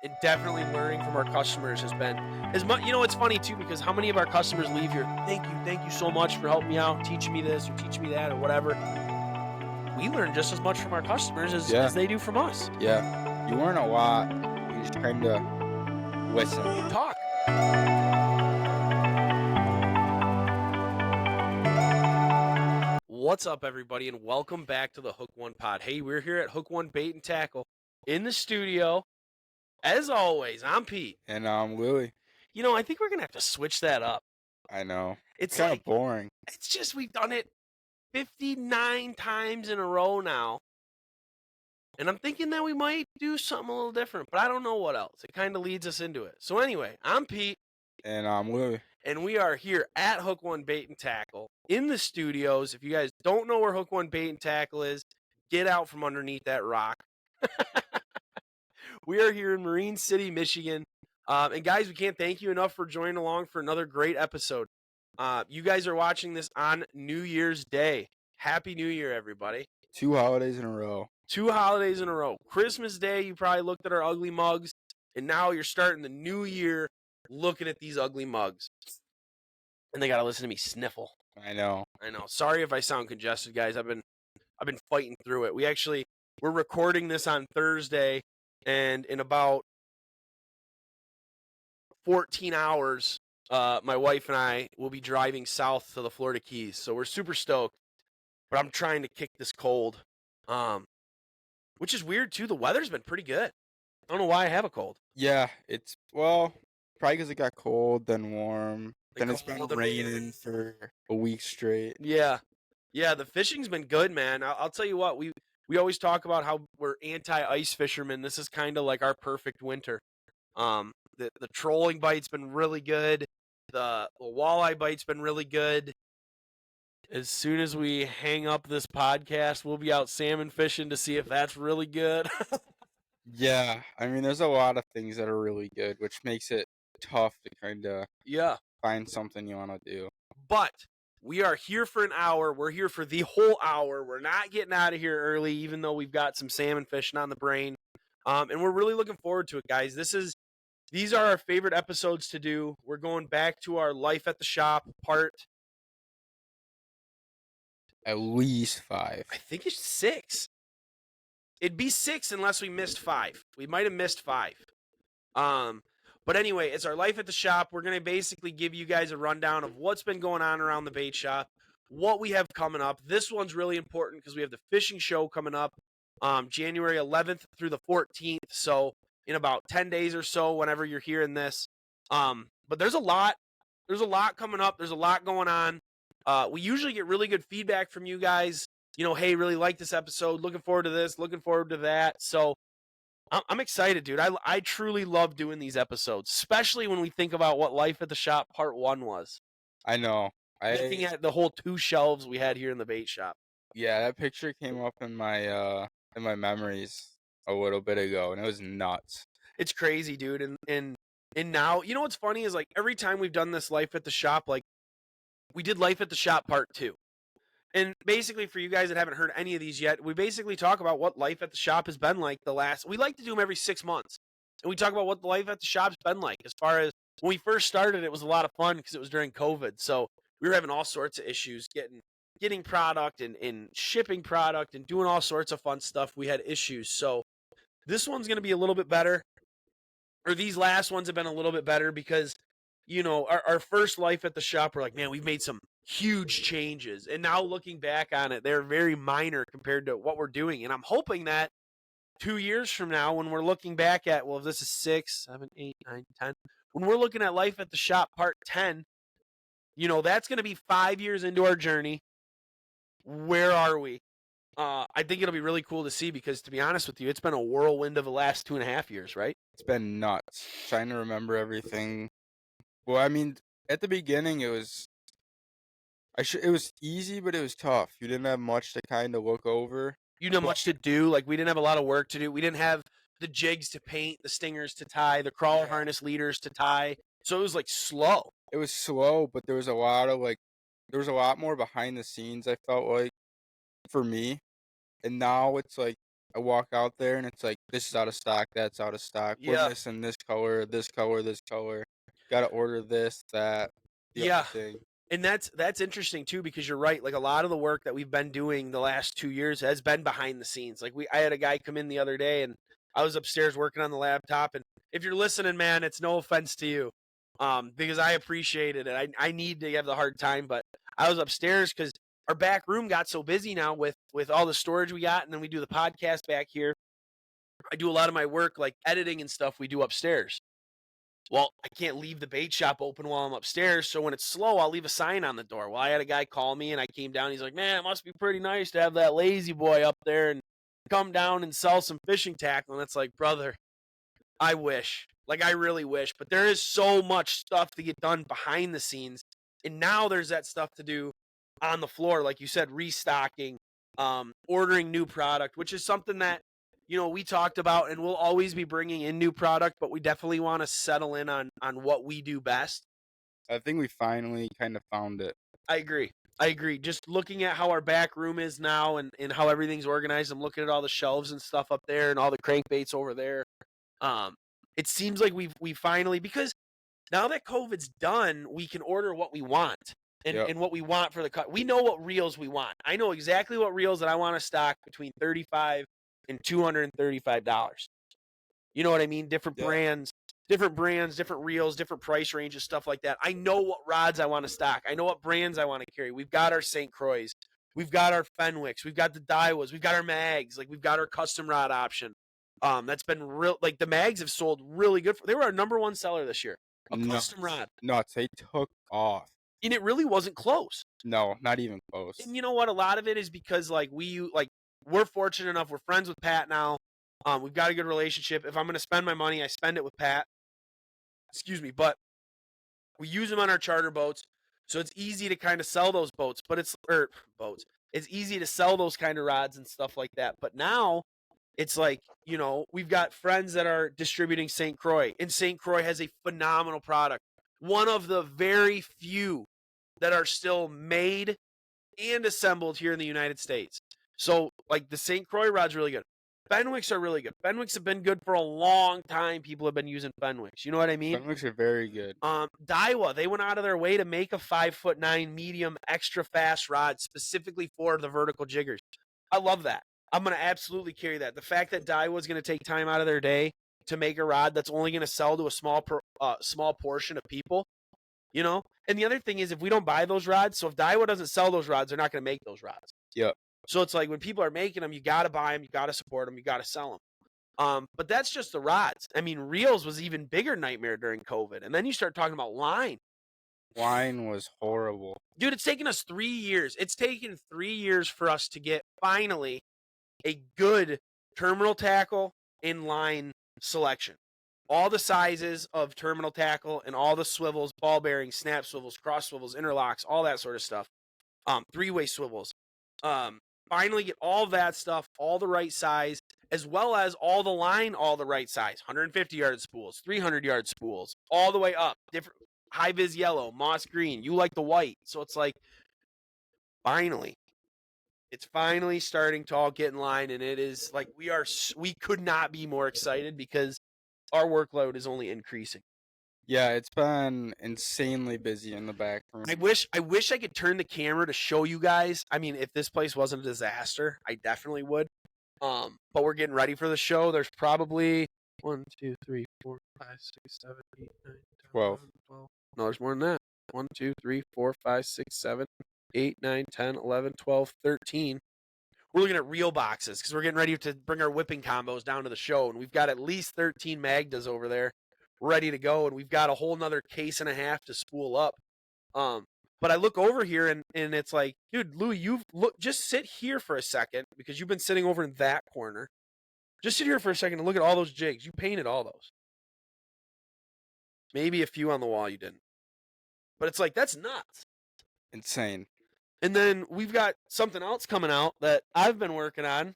and definitely learning from our customers has been as much. It's funny too because how many of our customers leave here? Thank you so much for helping me out, teaching me this or teaching me that or whatever. We learn just as much from our customers Yeah, as they do from us. yeah. You learn a lot. You just kind of listen. Talk. What's up, everybody, and welcome back to the Hook One Pod. Hey, we're here at Hook One Bait and Tackle in the studio. As always, I'm Pete. And Louie, I think we're gonna have to switch that up. I know. It's Kind like of boring. it's just we've done it 59 times in a row now. And I'm thinking that we might do something a little different, but I don't know what else. It kind of leads us into it. So anyway, I'm Pete. And Louie. And we are here at Hook One Bait and Tackle in the studios. If you guys don't know where Hook One Bait and Tackle is, get out from underneath that rock. We are here in Marine City, Michigan. And guys, we can't thank you enough for joining along for another great episode. You guys are watching this on New Year's Day. Happy New Year, everybody. 2 holidays in a row. 2 holidays in a row. Christmas Day, you probably looked at our ugly mugs, and now you're starting the new year looking at these ugly mugs. And they got to listen to me sniffle. I know. Sorry if I sound congested, guys. I've been fighting through it. We're recording this on Thursday, and in about 14 hours, my wife and I will be driving south to the Florida Keys. So we're super stoked. But I'm trying to kick this cold. Which is weird too. The weather's been pretty good. I don't know why I have a cold. Yeah, probably because it got cold, then warm. Then it's been cold and raining for a week straight. Yeah. The fishing's been good, man. I'll tell you what. We always talk about how we're anti-ice fishermen. This is kind of like our perfect winter. The trolling bite's been really good. The walleye bite's been really good. As soon as we hang up this podcast, we'll be out salmon fishing to see if that's really good. Yeah, I mean, there's a lot of things that are really good, which makes it tough to kind of find something you want to do. But we are here for an hour. We're here for the whole hour. We're not getting out of here early, even though we've got some salmon fishing on the brain. And we're really looking forward to it, guys. These are our favorite episodes to do. We're going back to our life at the shop part. At least 5. I think it's 6. It'd be 6 unless we missed 5. We might have missed 5. But anyway, it's our life at the shop. We're going to basically give you guys a rundown of what's been going on around the bait shop, what we have coming up. This one's really important because we have the fishing show coming up January 11th through the 14th. So in about 10 days or so, whenever you're hearing this. But there's a lot coming up. There's a lot going on. We usually get really good feedback from you guys. Hey, really like this episode. Looking forward to this. Looking forward to that. So I'm excited, dude. I truly love doing these episodes, especially when we think about what Life at the Shop Part 1 was. I know. Looking at the whole 2 shelves we had here in the bait shop. Yeah, that picture came up in my memories a little bit ago, and it was nuts. It's crazy, dude. And now, what's funny is like every time we've done this Life at the Shop, like we did Life at the Shop Part 2. And basically, for you guys that haven't heard any of these yet, we basically talk about what life at the shop has been like we like to do them every 6 months. And we talk about what the life at the shop's been like. As far as when we first started, it was a lot of fun because it was during COVID. So we were having all sorts of issues getting product and shipping product and doing all sorts of fun stuff. We had issues. So this one's going to be a little bit better. Or these last ones have been a little bit better because, our first life at the shop, we're like, man, we've made some huge changes. And now looking back on it, they're very minor compared to what we're doing. And I'm hoping that 2 years from now, when we're looking back at, well, if this is 6, 7, 8, 9, 10, when we're looking at Life at the Shop Part 10, that's going to be 5 years into our journey. Where are we? I think it'll be really cool to see because, to be honest with you, it's been a whirlwind of the last 2.5 years, right? It's been nuts. Trying to remember everything. Well, I mean, at the beginning, it was easy, but it was tough. You didn't have much to kind of look over. You didn't have much to do. Like, we didn't have a lot of work to do. We didn't have the jigs to paint, the stingers to tie, the crawler harness leaders to tie. So it was, like, slow. It was slow, but there was a lot more behind the scenes, I felt like, for me. And now it's like I walk out there and it's like, this is out of stock, that's out of stock. We're Yeah. missing this color, this color, this color. Gotta order this, that, the Yeah. other thing. And that's interesting too, because you're right. Like a lot of the work that we've been doing the last 2 years has been behind the scenes. Like I had a guy come in the other day, and I was upstairs working on the laptop. And if you're listening, man, it's no offense to you, because I appreciate it, and I need to have the hard time. But I was upstairs because our back room got so busy now with all the storage we got, and then we do the podcast back here. I do a lot of my work, like editing and stuff, we do upstairs. Well, I can't leave the bait shop open while I'm upstairs, so when it's slow, I'll leave a sign on the door. Well, I had a guy call me, and I came down. He's like, "Man, it must be pretty nice to have that lazy boy up there and come down and sell some fishing tackle." And it's like, brother, I wish. Like, I really wish. But there is so much stuff to get done behind the scenes, and now there's that stuff to do on the floor, like you said, restocking, ordering new product, which is something that we talked about, and we'll always be bringing in new product, but we definitely want to settle in on what we do best. I think we finally kind of found it. I agree. Just looking at how our back room is now and how everything's organized, I'm looking at all the shelves and stuff up there and all the crankbaits over there. It seems like we finally, because now that COVID's done, we can order what we want and what we want for the cut. We know what reels we want. I know exactly what reels that I want to stock between $35 and $235. You know what I mean? Different brands, different reels, different price ranges, stuff like that. I know what rods I want to stock. I know what brands I want to carry. We've got our St. Croix. We've got our Fenwicks. We've got the Daiwas. We've got our mags. Like, we've got our custom rod option. That's been real. Like, the mags have sold really good. They were our number one seller this year. Custom rod. Nuts. They took off. And it really wasn't close. No, not even close. And you know what? A lot of it is because we're fortunate enough. We're friends with Pat now. We've got a good relationship. If I'm going to spend my money, I spend it with Pat. Excuse me. But we use them on our charter boats, so it's easy to kind of sell those boats. But it's easy to sell those kind of rods and stuff like that. But now it's like, we've got friends that are distributing St. Croix, and St. Croix has a phenomenal product. One of the very few that are still made and assembled here in the United States. So, like, the St. Croix rod's really good. Fenwicks are really good. Fenwicks have been good for a long time. People have been using Fenwicks. You know what I mean? Fenwicks are very good. Daiwa, they went out of their way to make a 5'9" medium extra fast rod specifically for the vertical jiggers. I love that. I'm going to absolutely carry that. The fact that Daiwa is going to take time out of their day to make a rod that's only going to sell to a small portion of people, And the other thing is, if we don't buy those rods, so if Daiwa doesn't sell those rods, they're not going to make those rods. Yep. So it's like when people are making them, you got to buy them, you got to support them, you got to sell them. But that's just the rods. I mean, reels was even bigger nightmare during COVID. And then you start talking about line. Line was horrible. Dude, it's taken us 3 years. It's taken 3 years for us to get finally a good terminal tackle in line selection. All the sizes of terminal tackle and all the swivels, ball bearings, snap swivels, cross swivels, interlocks, all that sort of stuff. Three-way swivels. Finally get all that stuff, all the right size, as well as all the line, all the right size. 150-yard spools, 300-yard spools, all the way up. Different high-vis yellow, moss green. You like the white. So it's like, finally. It's finally starting to all get in line, and it is like we could not be more excited because our workload is only increasing. Yeah, it's been insanely busy in the back room. I wish I could turn the camera to show you guys. I mean, if this place wasn't a disaster, I definitely would. But we're getting ready for the show. There's probably 1, 2, 3, 4, 5, 6, 7, 8, 9, 10, 12. 12. No, there's more than that. 1, 2, 3, 4, 5, 6, 7, 8, 9, 10, 11, 12, 13. We're looking at reel boxes because we're getting ready to bring our whipping combos down to the show, and we've got at least 13 Magdas over there ready to go, and we've got a whole nother case and a half to spool up. But I look over here and it's like, dude, Louie, just sit here for a second because you've been sitting over in that corner. Just sit here for a second and look at all those jigs. You painted all those. Maybe a few on the wall you didn't. But it's like, that's nuts. Insane. And then we've got something else coming out that I've been working on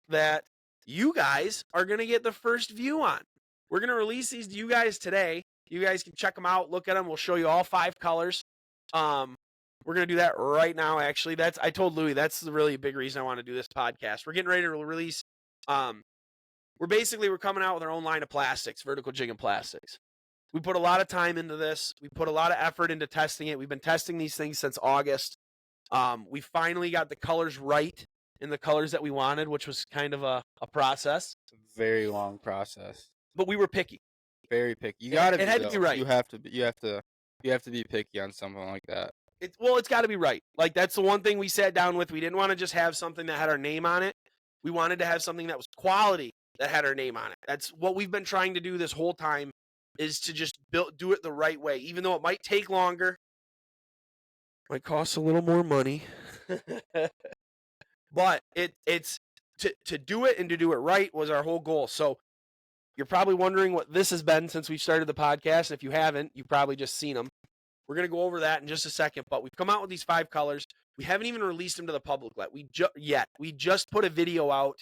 that you guys are going to get the first view on. We're going to release these to you guys today. You guys can check them out, look at them. We'll show you all 5 colors. We're going to do that right now, actually. I told Louie that's the really big reason I want to do this podcast. We're getting ready to release we're coming out with our own line of plastics, vertical jigging plastics. We put a lot of time into this. We put a lot of effort into testing it. We've been testing these things since August. We finally got the colors right in the colors that we wanted, which was kind of a process. Very long process. But we were picky. Very picky. You gotta be. It had to be right. You have to be. You have to be picky on something like that. It's got to be right. Like, that's the one thing we sat down with. We didn't want to just have something that had our name on it. We wanted to have something that was quality that had our name on it. That's what we've been trying to do this whole time, is to just do it the right way. Even though it might take longer, might cost a little more money, but it's to do it and to do it right was our whole goal. So you're probably wondering what this has been since we started the podcast. If you haven't, you've probably just seen them. We're going to go over that in just a second, but we've come out with these 5 colors. We haven't even released them to the public yet. We just put a video out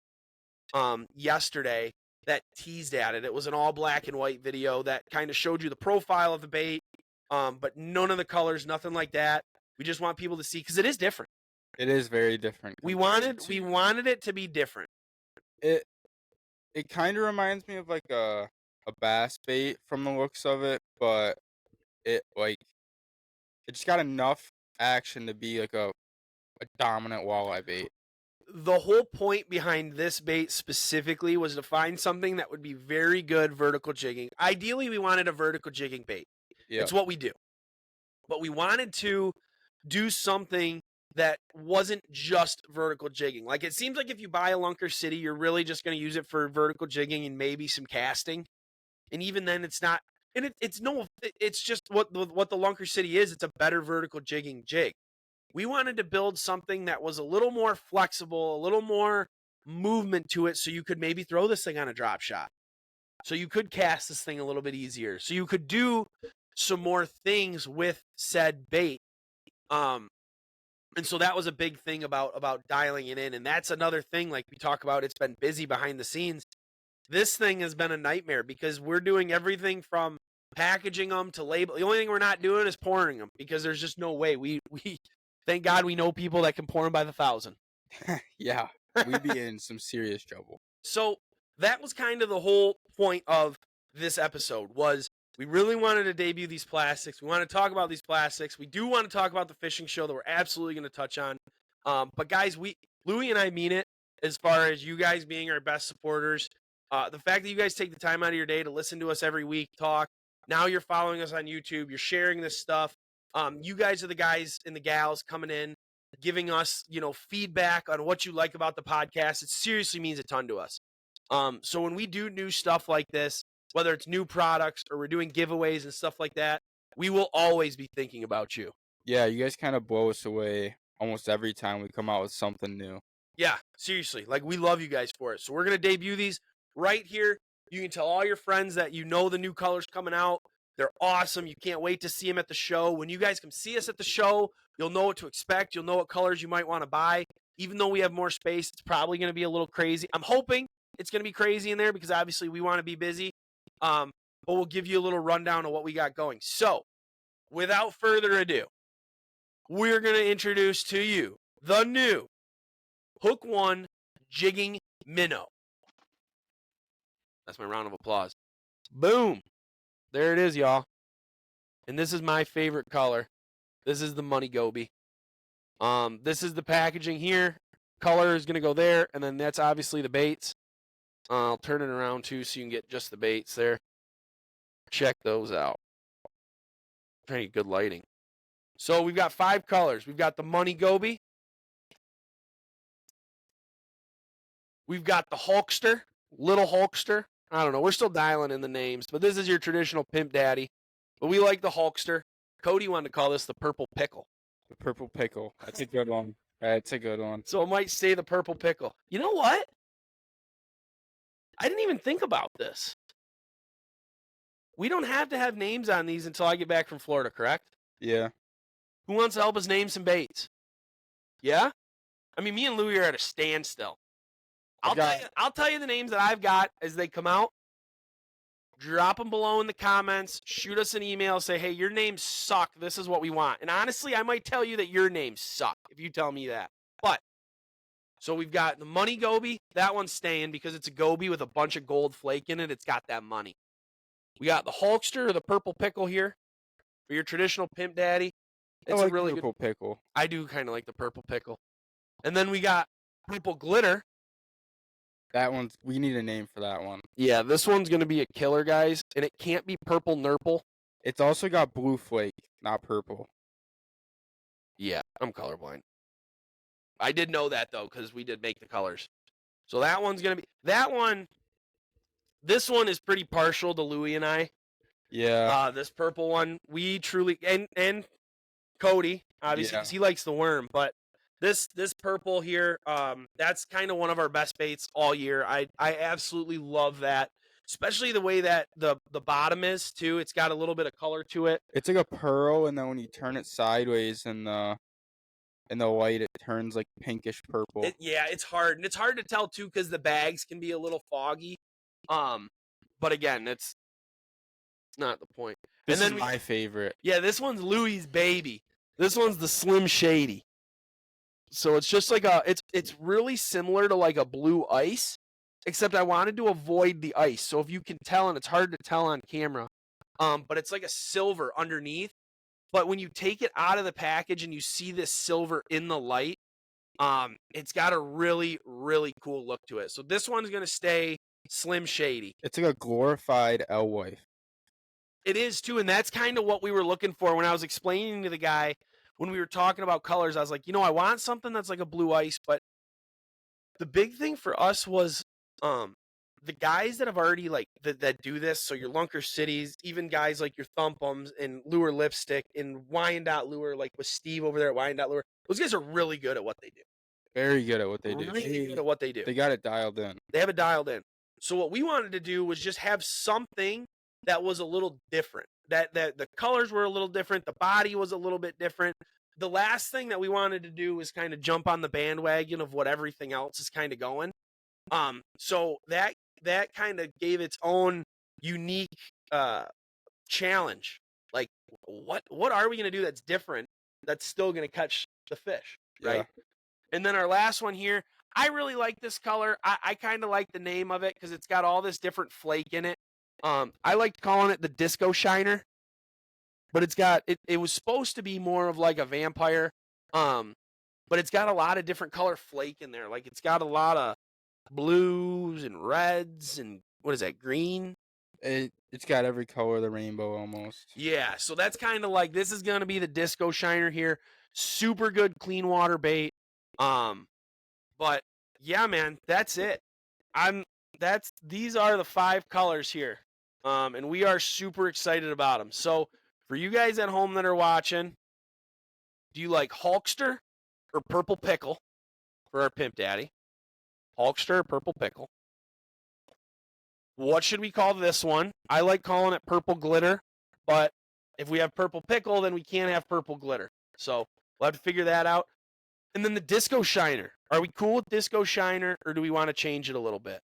yesterday that teased at it. It was an all black and white video that kind of showed you the profile of the bait, but none of the colors, nothing like that. We just want people to see, because it is different. It is very different. We wanted it to be different. It kind of reminds me of like a bass bait from the looks of it, but it just got enough action to be like a dominant walleye bait. The whole point behind this bait specifically was to find something that would be very good vertical jigging. Ideally, we wanted a vertical jigging bait. Yep. It's what we do. But we wanted to do something that wasn't just vertical jigging. Like, it seems like if you buy a Lunker City, you're really just going to use it for vertical jigging and maybe some casting. And even then, it's not. And it's just what the Lunker City is. It's a better vertical jigging jig. We wanted to build something that was a little more flexible, a little more movement to it, so you could maybe throw this thing on a drop shot. So you could cast this thing a little bit easier. So you could do some more things with said bait. And so that was a big thing about dialing it in. And that's another thing, like we talk about, it's been busy behind the scenes. This thing has been a nightmare because we're doing everything from packaging them to label. The only thing we're not doing is pouring them, because there's just no way. We thank God we know people that can pour them by the thousand. Yeah, we'd be in some serious trouble. So that was kind of the whole point of this episode, was we really wanted to debut these plastics. We want to talk about these plastics. We do want to talk about the fishing show that we're absolutely going to touch on. But guys, Louie and I mean it, as far as you guys being our best supporters. The fact that you guys take the time out of your day to listen to us every week talk. Now you're following us on YouTube. You're sharing this stuff. You guys are the guys and the gals coming in, giving us, feedback on what you like about the podcast. It seriously means a ton to us. So when we do new stuff like this, whether it's new products or we're doing giveaways and stuff like that, we will always be thinking about you. Yeah, you guys kind of blow us away almost every time we come out with something new. Yeah, seriously. Like, we love you guys for it. So we're going to debut these right here. You can tell all your friends that the new colors coming out. They're awesome. You can't wait to see them at the show. When you guys come see us at the show, you'll know what to expect. You'll know what colors you might want to buy. Even though we have more space, it's probably going to be a little crazy. I'm hoping it's going to be crazy in there, because obviously we want to be busy. But we'll give you a little rundown of what we got going. So, without further ado, we're going to introduce to you the new Hook 1 Jigging Minnow. That's my round of applause. Boom. There it is, y'all. And this is my favorite color. This is the Money Goby. This is the packaging here. Color is going to go there, and then that's obviously the baits. I'll turn it around too so you can get just the baits there. Check those out. Pretty good lighting. So we've got 5 colors. We've got the Money Goby. We've got the Hulkster, Little Hulkster. I don't know. We're still dialing in the names, but this is your traditional Pimp Daddy. But we like the Hulkster. Cody wanted to call this the Purple Pickle. The Purple Pickle. That's a good one. That's a good one. So it might say the Purple Pickle. You know what? I didn't even think about this. We don't have to have names on these until I get back from Florida, correct? Yeah. Who wants to help us name some baits? Yeah? I mean, me and Louie are at a standstill. I'll tell you the names that I've got as they come out. Drop them below in the comments. Shoot us an email. Say, hey, your names suck. This is what we want. And honestly, I might tell you that your names suck if you tell me that. But So we've got the money goby. That one's staying because it's a goby with a bunch of gold flake in it. It's got that money. We got the Hulkster or the purple pickle here for your traditional pimp daddy. I It's a like really purple good. pickle. I do kind of like the purple pickle. And then we got purple glitter. That one's. We need a name for that one. Yeah, this one's going to be a killer, guys. And it can't be purple nurple. It's also got blue flake, not purple. Yeah, I'm colorblind. I did know that, though, because we did make the colors. So that one's going to be. That one. This one is pretty partial to Louie and I. Yeah. This purple one, we truly. And Cody, obviously, because he likes the worm. But this purple here, that's kind of one of our best baits all year. I absolutely love that, especially the way that the bottom is too. It's got a little bit of color to it. It's like a pearl, and then when you turn it sideways in the light, it turns like pinkish purple. Yeah, it's hard, and it's hard to tell too because the bags can be a little foggy. But again, it's not the point. This is my favorite. Yeah, this one's Louie's baby. This one's the Slim Shady. So it's just like it's really similar to like a blue ice, except I wanted to avoid the ice. So if you can tell, and it's hard to tell on camera, but it's like a silver underneath. But when you take it out of the package and you see this silver in the light, it's got a really, really cool look to it. So this one's gonna stay Slim Shady. It's like a glorified alewife. It is too, and that's kind of what we were looking for when I was explaining to the guy when we were talking about colors. I was like, I want something that's like a blue ice, but the big thing for us was the guys that have already like that do this. So your Lunker Cities, even guys like your Thumpums and Lure Lipstick and Wyandotte Lure, like with Steve over there at Wyandotte Lure. Those guys are really good at what they do. Very good at what they do. Really good at what they do. They got it dialed in. They have it dialed in. So what we wanted to do was just have something that was a little different. That the colors were a little different. The body was a little bit different. The last thing that we wanted to do was kind of jump on the bandwagon of what everything else is kind of going. So that kind of gave its own unique challenge. Like, what are we going to do that's different that's still going to catch the fish, right? Yeah. And then our last one here, I really like this color. I kind of like the name of it because it's got all this different flake in it. I liked calling it the Disco Shiner, but it was supposed to be more of like a vampire. But it's got a lot of different color flake in there. Like it's got a lot of blues and reds and what is that, green? It's got every color of the rainbow almost. Yeah, so that's kind of like, this is going to be the Disco Shiner here. Super good clean water bait. But yeah, man, that's it. These are the 5 colors here. And we are super excited about them. So for you guys at home that are watching, do you like Hulkster or Purple Pickle for our Pimp Daddy? Hulkster or Purple Pickle? What should we call this one? I like calling it Purple Glitter, but if we have Purple Pickle, then we can't have Purple Glitter. So we'll have to figure that out. And then the Disco Shiner. Are we cool with Disco Shiner, or do we want to change it a little bit?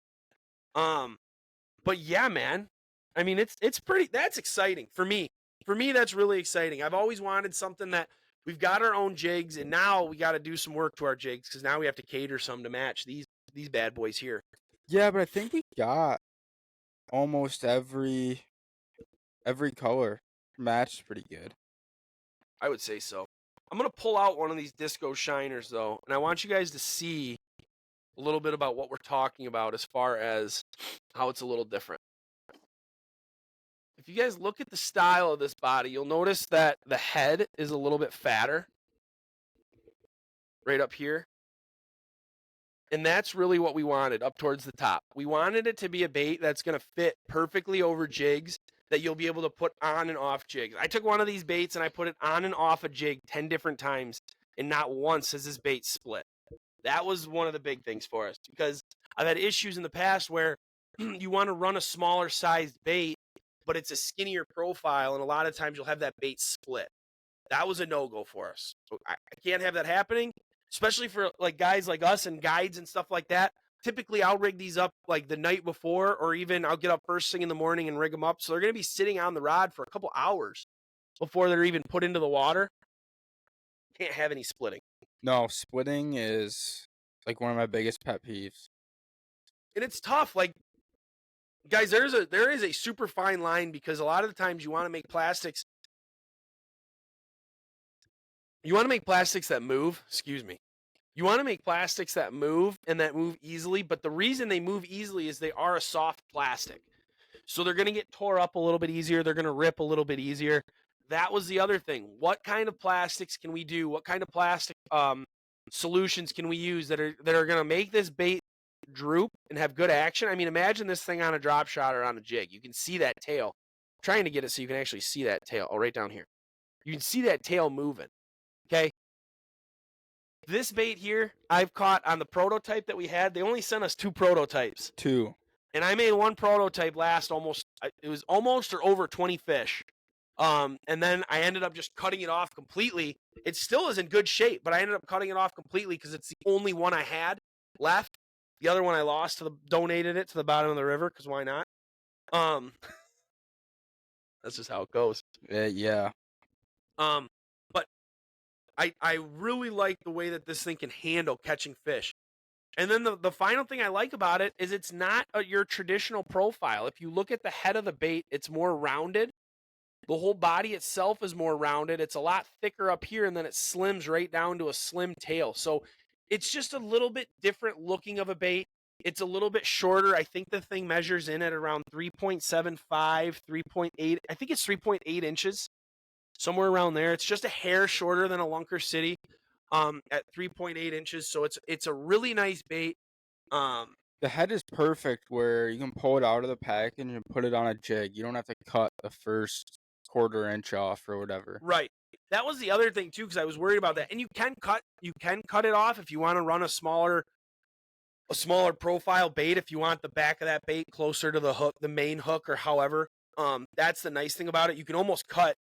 But yeah, man. I mean, it's pretty. That's exciting for me. For me, that's really exciting. I've always wanted something that we've got our own jigs, and now we got to do some work to our jigs because now we have to cater some to match these bad boys here. Yeah, but I think we got almost every color matched pretty good. I would say so. I'm going to pull out one of these Disco Shiners, though, and I want you guys to see a little bit about what we're talking about as far as how it's a little different. If you guys look at the style of this body, you'll notice that the head is a little bit fatter right up here. And that's really what we wanted up towards the top. We wanted it to be a bait that's going to fit perfectly over jigs that you'll be able to put on and off jigs. I took one of these baits and I put it on and off a jig 10 different times, and not once has this bait split. That was one of the big things for us because I've had issues in the past where you want to run a smaller sized bait, but it's a skinnier profile, and a lot of times you'll have that bait split. That was a no-go for us. So I can't have that happening, especially for like guys like us and guides and stuff like that. Typically, I'll rig these up like the night before, or even I'll get up first thing in the morning and rig them up. So they're going to be sitting on the rod for a couple hours before they're even put into the water. Can't have any splitting. No, splitting is like one of my biggest pet peeves. And it's tough. Like, guys, there is a super fine line because a lot of the times you want to make plastics. You want to make plastics that move. Excuse me. You want to make plastics that move and that move easily, but the reason they move easily is they are a soft plastic. So they're going to get tore up a little bit easier. They're going to rip a little bit easier. That was the other thing. What kind of plastics can we do? What kind of plastic solutions can we use that are going to make this bait droop and have good action? I mean, imagine this thing on a drop shot or on a jig. You can see that tail. I'm trying to get it so you can actually see that tail. Oh, right down here. You can see that tail moving. Okay. This bait here, I've caught on the prototype that we had. They only sent us 2 prototypes. 2. And I made one prototype last it was almost or over 20 fish. And then I ended up just cutting it off completely. It still is in good shape, but I ended up cutting it off completely because it's the only one I had left. The other one I lost donated it to the bottom of the river because why not? That's just how it goes. Yeah. But I really like the way that this thing can handle catching fish. And then the final thing I like about it is it's not your traditional profile. If you look at the head of the bait, it's more rounded. The whole body itself is more rounded. It's a lot thicker up here, and then it slims right down to a slim tail. So it's just a little bit different looking of a bait. It's a little bit shorter. I think the thing measures in at around 3.75, 3.8. I think it's 3.8 inches, somewhere around there. It's just a hair shorter than a Lunker City. At 3.8 inches, so it's a really nice bait. The head is perfect where you can pull it out of the package and put it on a jig. You don't have to cut the first quarter inch off or whatever. Right. That was the other thing too, because I was worried about that. And you can cut it off if you want to run a smaller profile bait. If you want the back of that bait closer to the hook, the main hook, or however. That's the nice thing about it. You can almost cut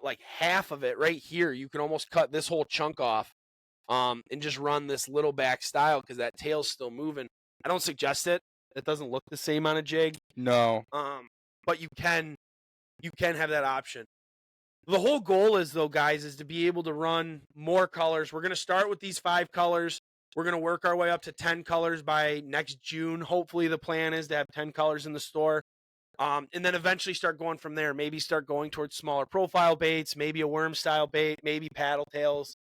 like half of it right here. You can almost cut this whole chunk off, and just run this little back style because that tail's still moving. I don't suggest it. It doesn't look the same on a jig. No. But you can have that option. The whole goal is, though, guys, is to be able to run more colors. We're going to start with these 5 colors. We're going to work our way up to 10 colors by next June. Hopefully the plan is to have 10 colors in the store. And then eventually start going from there. Maybe start going towards smaller profile baits, maybe a worm style bait, maybe paddle tails.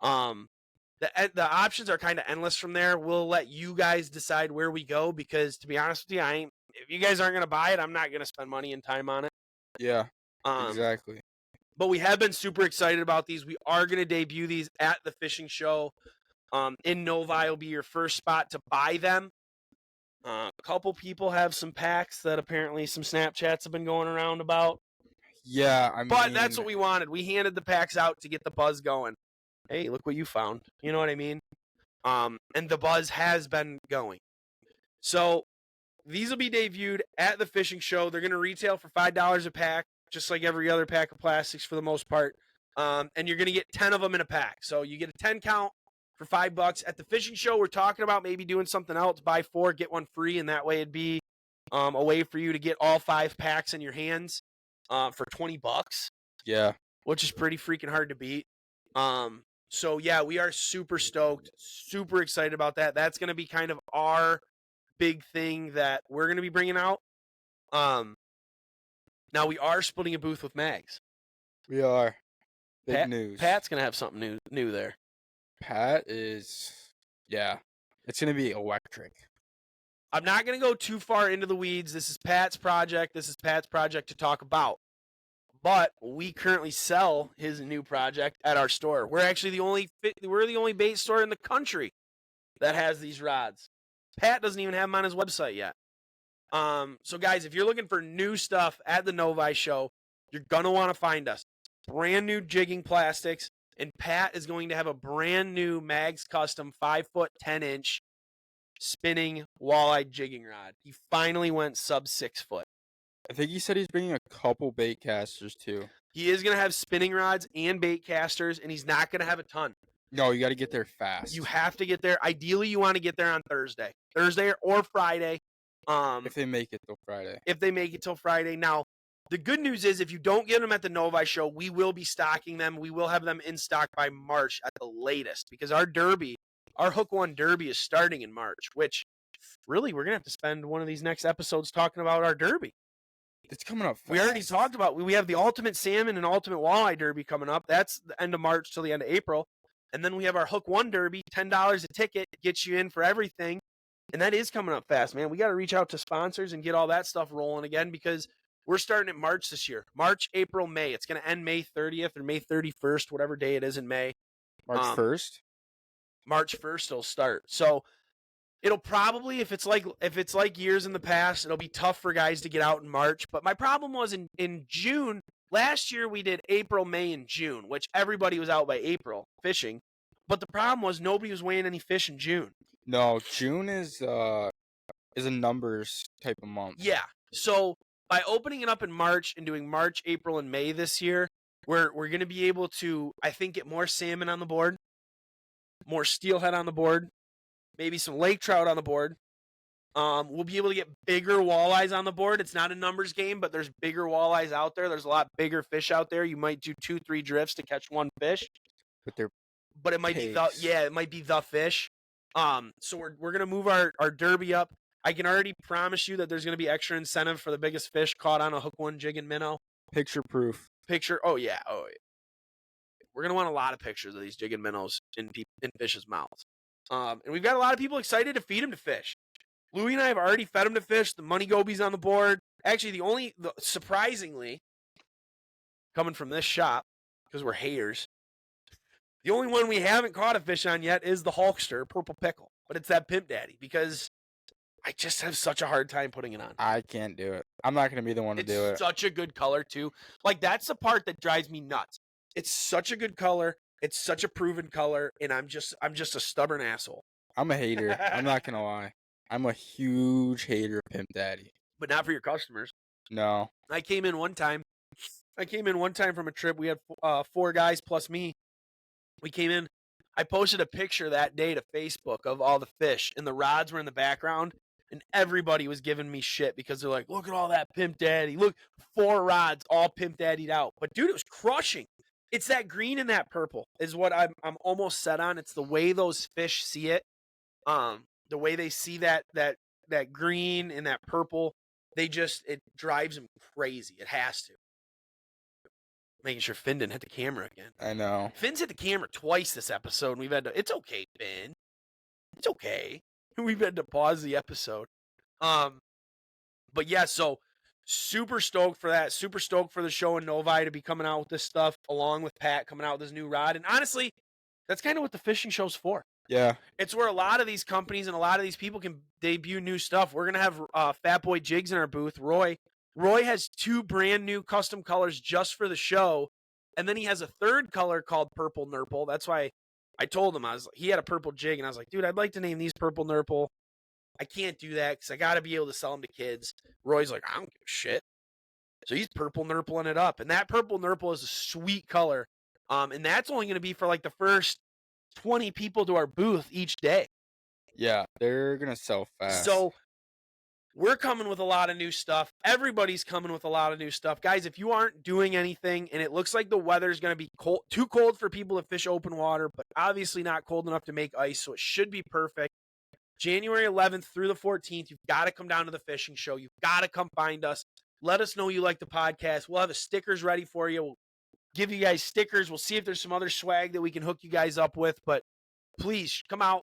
The options are kind of endless from there. We'll let you guys decide where we go because, to be honest with you, if you guys aren't going to buy it, I'm not going to spend money and time on it. Yeah, exactly. But we have been super excited about these. We are going to debut these at the fishing show. In Novi will be your first spot to buy them. A couple people have some packs that apparently some Snapchats have been going around about. Yeah, but that's what we wanted. We handed the packs out to get the buzz going. Hey, look what you found. You know what I mean? And the buzz has been going. So these will be debuted at the fishing show. They're going to retail for $5 a pack, just like every other pack of plastics for the most part. And you're going to get 10 of them in a pack. So you get a 10 count for $5 at the fishing show. We're talking about maybe doing something else, buy 4, get 1 free. And that way it'd be a way for you to get all 5 packs in your hands for $20. Yeah. Which is pretty freaking hard to beat. So yeah, we are super stoked, super excited about that. That's going to be kind of our big thing that we're going to be bringing out. Now we are splitting a booth with Mags. We are. Big news. Pat's going to have something new there. Pat is, yeah, it's going to be electric. I'm not going to go too far into the weeds. This is Pat's project. This is Pat's project to talk about. But we currently sell his new project at our store. We're actually the only bait store in the country that has these rods. Pat doesn't even have them on his website yet. So guys, if you're looking for new stuff at the Novi show, you're gonna want to find us. Brand new jigging plastics, and Pat is going to have a brand new Mags Custom 5-foot 10-inch spinning walleye jigging rod. He finally went sub 6 foot. I think he said he's bringing a couple bait casters too. He is going to have spinning rods and bait casters, and he's not going to have a ton. No, you got to get there fast. You have to get there. Ideally, you want to get there on Thursday or Friday. If they make it till Friday. If they make it till Friday. Now, the good news is if you don't get them at the Novi show, we will be stocking them. We will have them in stock by March at the latest because our derby our Hook One Derby is starting in March, which really we're going to have to spend one of these next episodes talking about our derby. It's coming up fast. We already talked about, we have the Ultimate Salmon and Ultimate Walleye Derby coming up. That's the end of March till the end of April. And then we have our Hook One Derby, $10 a ticket, gets you in for everything. And that is coming up fast, man. We got to reach out to sponsors and get all that stuff rolling again because we're starting at March this year. March, April, May. It's going to end May 30th or May 31st, whatever day it is in May. March 1st? March 1st it'll start. So it'll probably, if it's like years in the past, it'll be tough for guys to get out in March. But my problem was in June. Last year we did April, May, and June, which everybody was out by April fishing. But the problem was nobody was weighing any fish in June. No, June is a numbers type of month. Yeah. So by opening it up in March and doing March, April, and May this year, we're going to be able to, I think, get more salmon on the board, more steelhead on the board, maybe some lake trout on the board. We'll be able to get bigger walleyes on the board. It's not a numbers game, but there's bigger walleyes out there. There's a lot bigger fish out there. You might do 2-3 drifts to catch one fish. But it might be the fish. So we're gonna move our derby up. I can already promise you that there's gonna be extra incentive for the biggest fish caught on a Hook One jig and minnow. Picture proof. Oh yeah. We're gonna want a lot of pictures of these jig and minnows in fish's mouths. And we've got a lot of people excited to feed them to fish. Louie and I have already fed them to fish. The money gobies on the board. Actually, surprisingly, coming from this shop because we're haters. The only one we haven't caught a fish on yet is the Hulkster Purple Pickle. But it's that Pimp Daddy because I just have such a hard time putting it on. I can't do it. I'm not going to be the one to do it. It's such a good color, too. Like, that's the part that drives me nuts. It's such a good color. It's such a proven color. And I'm just a stubborn asshole. I'm a hater. I'm not going to lie. I'm a huge hater of Pimp Daddy. But not for your customers. No. I came in one time from a trip. We had 4 guys plus me. We came in. I posted a picture that day to Facebook of all the fish, and the rods were in the background, and everybody was giving me shit because they're like, look at all that Pimp Daddy. Look, 4 rods all Pimp Daddied out. But, dude, it was crushing. It's that green and that purple is what I'm almost set on. It's the way those fish see it. The way they see that green and that purple, it drives them crazy. It has to. Making sure Finn didn't hit the camera again. I know. Finn's hit the camera twice this episode, and we've had to. It's okay, Finn. It's okay. We've had to pause the episode. But yeah, so super stoked for that. Super stoked for the show in Novi to be coming out with this stuff, along with Pat coming out with his new rod. And honestly, that's kind of what the fishing show's for. Yeah. It's where a lot of these companies and a lot of these people can debut new stuff. We're going to have Fat Boy Jigs in our booth. Roy has 2 brand new custom colors just for the show. And then he has a 3rd color called Purple Nurple. That's why I told him, he had a purple jig. And I was like, dude, I'd like to name these Purple Nurple. I can't do that because I got to be able to sell them to kids. Roy's like, I don't give a shit. So he's Purple Nurpling it up. And that Purple Nurple is a sweet color. And that's only going to be for like the first 20 people to our booth each day. Yeah, they're going to sell fast. So we're coming with a lot of new stuff. Everybody's coming with a lot of new stuff. Guys, if you aren't doing anything and it looks like the weather's going to be cold, too cold for people to fish open water, but obviously not cold enough to make ice, so it should be perfect. January 11th through the 14th, you've got to come down to the fishing show. You've got to come find us. Let us know you like the podcast. We'll have the stickers ready for you. We'll give you guys stickers. We'll see if there's some other swag that we can hook you guys up with. But please come out.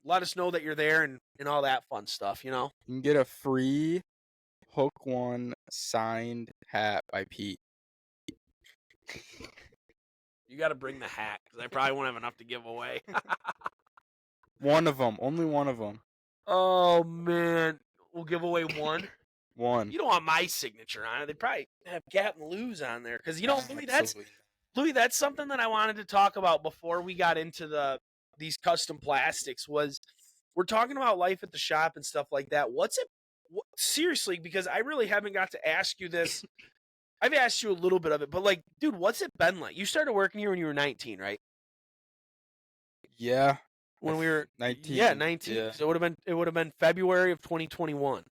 Let us know that you're there and all that fun stuff, you know? You can get a free Hook One signed hat by Pete. You got to bring the hat because I probably won't have enough to give away. One of them. Only one of them. Oh, man. We'll give away one. One. You don't want my signature on it. They'd probably have Capt and Lou's on there. Because, you know, Louie, that's something that I wanted to talk about before we got into these custom plastics was we're talking about life at the shop and stuff like that. Seriously, because I really haven't got to ask you this. I've asked you a little bit of it, but like, dude, what's it been like? You started working here when you were 19, right? Yeah. When we were 19. Yeah, 19. Yeah. So it would have been February of 2021.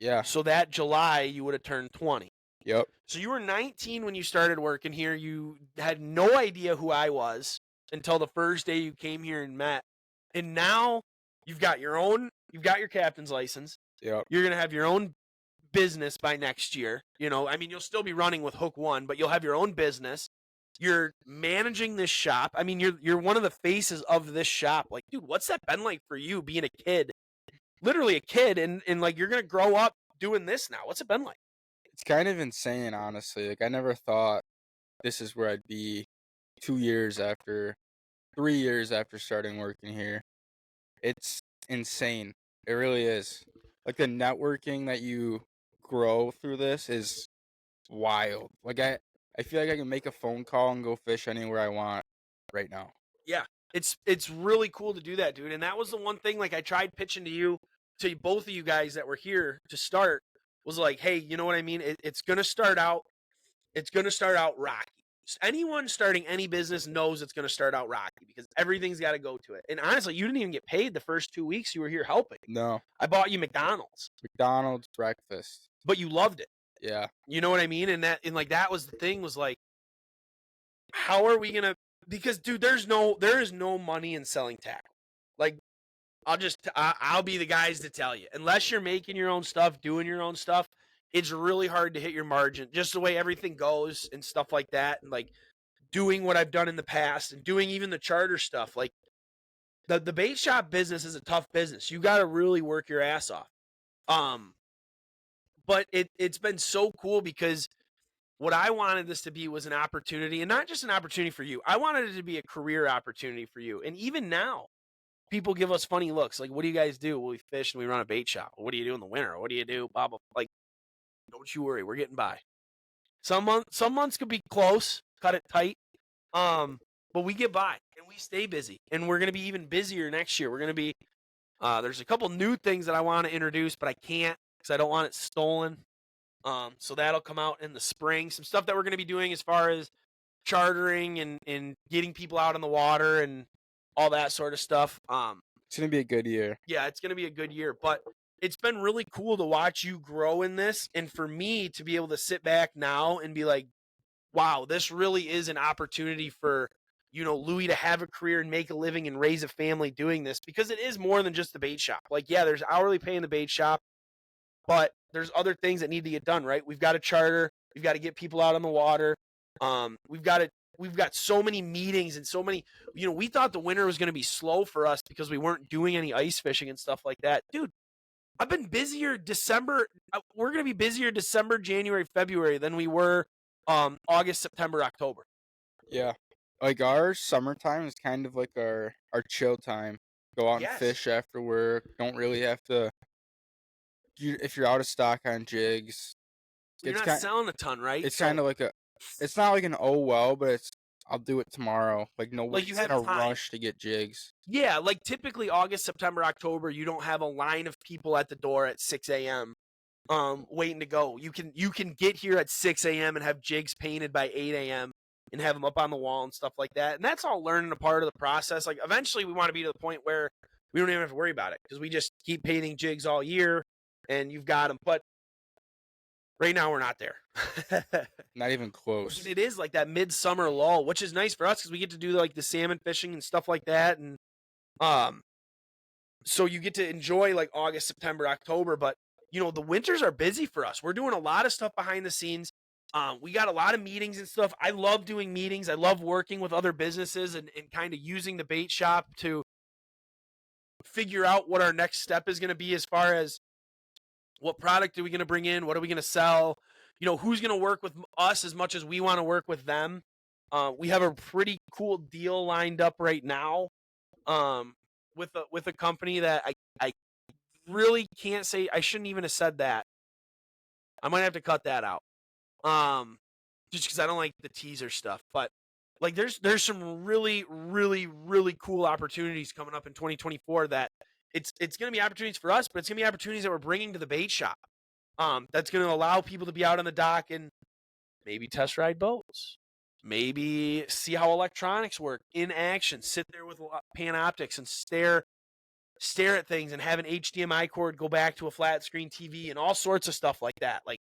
Yeah. So that July you would have turned 20. Yep. So you were 19 when you started working here. You had no idea who I was. until the first day you came here and met. And now you've got your captain's license. Yep. You're going to have your own business by next year. I mean, you'll still be running with Hook One, but you'll have your own business. You're managing this shop. I mean, you're one of the faces of this shop. Like, dude, what's that been like for you being a kid? Literally a kid, and like you're going to grow up doing this now. What's it been like? It's kind of insane, honestly. Like, I never thought this is where I'd be 3 years after starting working here. It's insane. It really is. Like, the networking that you grow through this is wild. Like, I feel like I can make a phone call and go fish anywhere I want right now. Yeah, it's really cool to do that, dude. And that was the one thing, like, I tried pitching to both of you guys that were here to start, was like, hey, you know what I mean? It's gonna start out rocky. Anyone starting any business knows it's gonna start out rocky because everything's got to go to it. And honestly, you didn't even get paid the first 2 weeks you were here helping. No. I bought you McDonald's breakfast. but you loved it. Yeah. You know what I mean? And that was the thing, was like, how are we gonna? Because, dude, there is no money in selling tackle. Like, I'll be the guys to tell you, unless you're making your own stuff, doing your own stuff, it's really hard to hit your margin. Just the way everything goes and stuff like that, and like doing what I've done in the past and doing even the charter stuff. Like, the bait shop business is a tough business. You got to really work your ass off. But it's been so cool because what I wanted this to be was an opportunity, and not just an opportunity for you. I wanted it to be a career opportunity for you. And even now, people give us funny looks. Like, what do you guys do? Well, we fish and we run a bait shop. What do you do in the winter? What do you do? Blah, blah. Like, don't you worry. We're getting by. Some months could be close. Cut it tight. But we get by and we stay busy. And we're going to be even busier next year. We're going to be, there's a couple new things that I want to introduce, but I can't because I don't want it stolen. So that'll come out in the spring. Some stuff that we're going to be doing as far as chartering and getting people out on the water and all that sort of stuff. It's going to be a good year. Yeah, it's going to be a good year. But it's been really cool to watch you grow in this. And for me to be able to sit back now and be like, wow, this really is an opportunity for, Louie to have a career and make a living and raise a family doing this, because it is more than just the bait shop. Like, yeah, there's hourly pay in the bait shop, but there's other things that need to get done, right? We've got to charter. We've got to get people out on the water. We've got so many meetings and so many, we thought the winter was going to be slow for us because we weren't doing any ice fishing and stuff like that. Dude, I've been busier December. We're going to be busier December, January, February than we were August, September, October. Yeah. Like, our summertime is kind of like our chill time. Go out and fish after work. Don't really have to. If you're out of stock on jigs, you're not selling a ton, right? It's kind of like it's not like an oh well, but it's I'll do it tomorrow. Like, nobody's in a rush to get jigs. Yeah, like typically August, September, October, you don't have a line of people at the door at 6 a.m. Waiting to go. You can get here at 6 a.m. and have jigs painted by 8 a.m. and have them up on the wall and stuff like that. And that's all learning a part of the process. Like, eventually we want to be to the point where we don't even have to worry about it because we just keep painting jigs all year and you've got them. But right now we're not there. Not even close. It is like that midsummer lull, which is nice for us because we get to do like the salmon fishing and stuff like that. And so you get to enjoy like August, September, October. But, the winters are busy for us. We're doing a lot of stuff behind the scenes. We got a lot of meetings and stuff. I love doing meetings. I love working with other businesses and kind of using the bait shop to figure out what our next step is going to be as far as what product are we going to bring in? What are we going to sell? Who's going to work with us as much as we want to work with them? We have a pretty cool deal lined up right now with a company that I really can't say. I shouldn't even have said that. I might have to cut that out. Just because I don't like the teaser stuff. But like, there's some really, really, really cool opportunities coming up in 2024 that it's going to be opportunities for us, but it's going to be opportunities that we're bringing to the bait shop. That's going to allow people to be out on the dock and maybe test ride boats, maybe see how electronics work in action, sit there with Panoptics and stare at things and have an HDMI cord go back to a flat screen TV and all sorts of stuff like that. Like,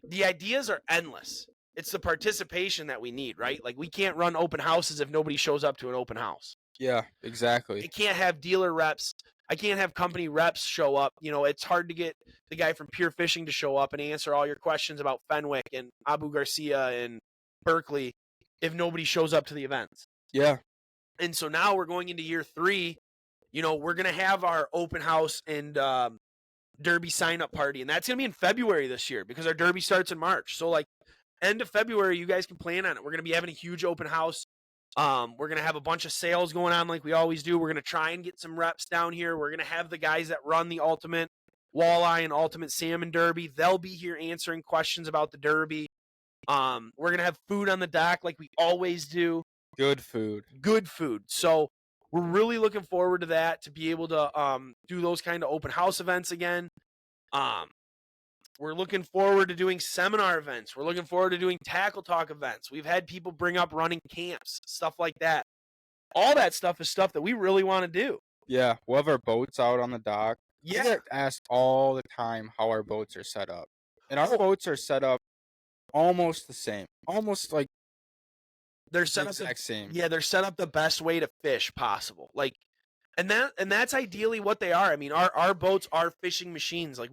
the ideas are endless. It's the participation that we need, right? Like we can't run open houses if nobody shows up to an open house. Yeah, exactly. I can't have dealer reps. I can't have company reps show up. It's hard to get the guy from Pure Fishing to show up and answer all your questions about Fenwick and Abu Garcia and Berkeley if nobody shows up to the events. Yeah. And so now we're going into year 3. We're going to have our open house and Derby sign-up party, and that's going to be in February this year because our Derby starts in March. So, like, end of February, you guys can plan on it. We're going to be having a huge open house. We're going to have a bunch of sales going on like we always do. We're going to try and get some reps down here. We're going to have the guys that run the Ultimate Walleye and Ultimate Salmon Derby. They'll be here answering questions about the Derby. We're going to have food on the dock like we always do. Good food. Good food. So we're really looking forward to that, to be able to do those kind of open house events again. We're looking forward to doing seminar events. We're looking forward to doing tackle talk events. We've had people bring up running camps, stuff like that. All that stuff is stuff that we really want to do. Yeah, we'll have our boats out on the dock. Yeah. I get asked all the time how our boats are set up. And our boats are set up almost the same. Almost like they're the set up exact same. Yeah, they're set up the best way to fish possible. Like, and that's ideally what they are. I mean, our boats are fishing machines. Like,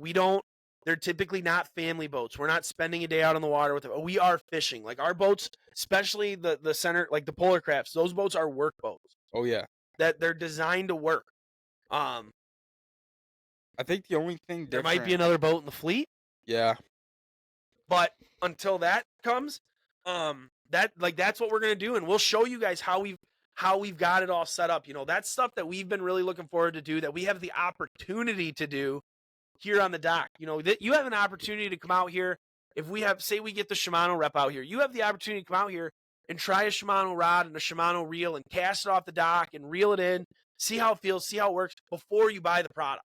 they're typically not family boats. We're not spending a day out on the water with them. We are fishing. Like, our boats, especially the center, like the Polar Crafts, those boats are work boats. Oh yeah. That they're designed to work. I think the only thing different, there might be another boat in the fleet. Yeah. But until that comes, that's what we're gonna do, and we'll show you guys how we've got it all set up. That's stuff that we've been really looking forward to do, that we have the opportunity to do here on the dock. That you have an opportunity to come out here. If we get the Shimano rep out here, you have the opportunity to come out here and try a Shimano rod and a Shimano reel and cast it off the dock and reel it in, see how it feels, see how it works before you buy the product.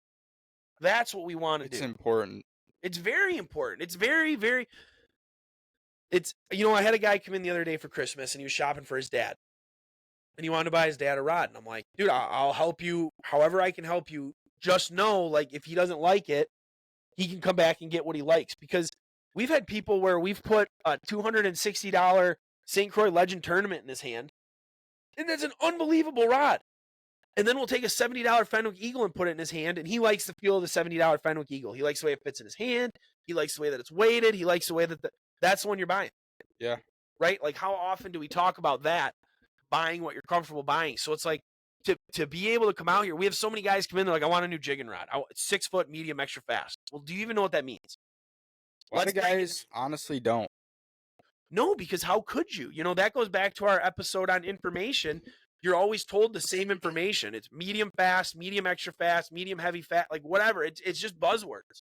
That's what we want to do. It's important. It's very important. It's very, very. I had a guy come in the other day for Christmas, and he was shopping for his dad. And he wanted to buy his dad a rod. And I'm like, dude, I'll help you however I can help you. Just know, like, if he doesn't like it, he can come back and get what he likes. Because we've had people where we've put a $260 St. Croix Legend Tournament in his hand, and that's an unbelievable rod. And then we'll take a $70 Fenwick Eagle and put it in his hand, and he likes the feel of the $70 Fenwick Eagle. He likes the way it fits in his hand. He likes the way that it's weighted. He likes the way that that's the one you're buying. Yeah. Right? Like, how often do we talk about that? Buying what you're comfortable buying. So it's like, to be able to come out here, we have so many guys come in, they're like, I want a new jigging rod. 6 foot, medium, extra fast. Well, do you even know what that means? A lot of guys honestly don't. No, because how could you? That goes back to our episode on information. You're always told the same information. It's medium fast, medium extra fast, medium heavy fat, like whatever. It's just buzzwords.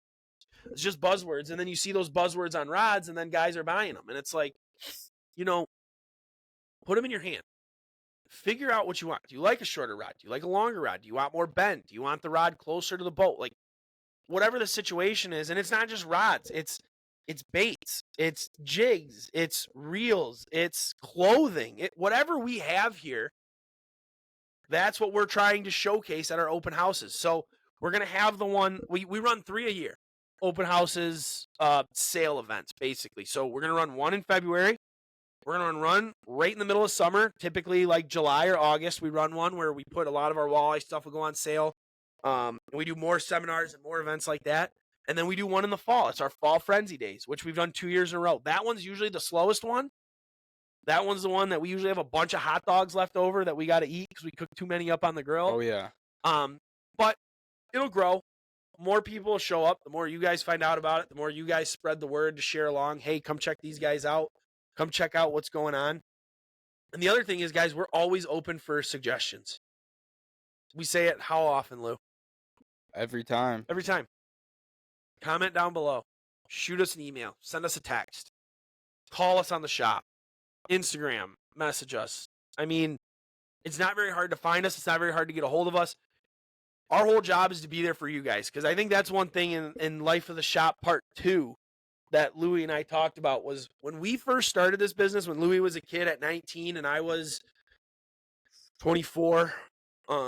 It's just buzzwords. And then you see those buzzwords on rods, and then guys are buying them. And it's like, put them in your hand. Figure out what you want. Do you like a shorter rod? Do you like a longer rod? Do you want more bend? Do you want the rod closer to the boat? Like, whatever the situation is. And it's not just rods. It's baits. It's jigs. It's reels. It's clothing. Whatever we have here, that's what we're trying to showcase at our open houses. So we're going to have the one, we run 3 a year. Open houses, sale events, basically. So we're going to run one in February. We're going to run right in the middle of summer, typically like July or August. We run one where we put a lot of our walleye stuff will go on sale. And we do more seminars and more events like that. And then we do one in the fall. It's our Fall Frenzy Days, which we've done 2 years in a row. That one's usually the slowest one. That one's the one that we usually have a bunch of hot dogs left over that we got to eat because we cooked too many up on the grill. Oh, yeah. But it'll grow. More people will show up. The more you guys find out about it, the more you guys spread the word to share along. Hey, come check these guys out. Come check out what's going on. And the other thing is, guys, we're always open for suggestions. We say it how often, Lou? Every time. Every time. Comment down below. Shoot us an email. Send us a text. Call us on the shop. Instagram. Message us. I mean, it's not very hard to find us. It's not very hard to get a hold of us. Our whole job is to be there for you guys, because I think that's one thing in Life of the Shop Part 2 that Louie and I talked about was when we first started this business, when Louie was a kid at 19 and I was 24,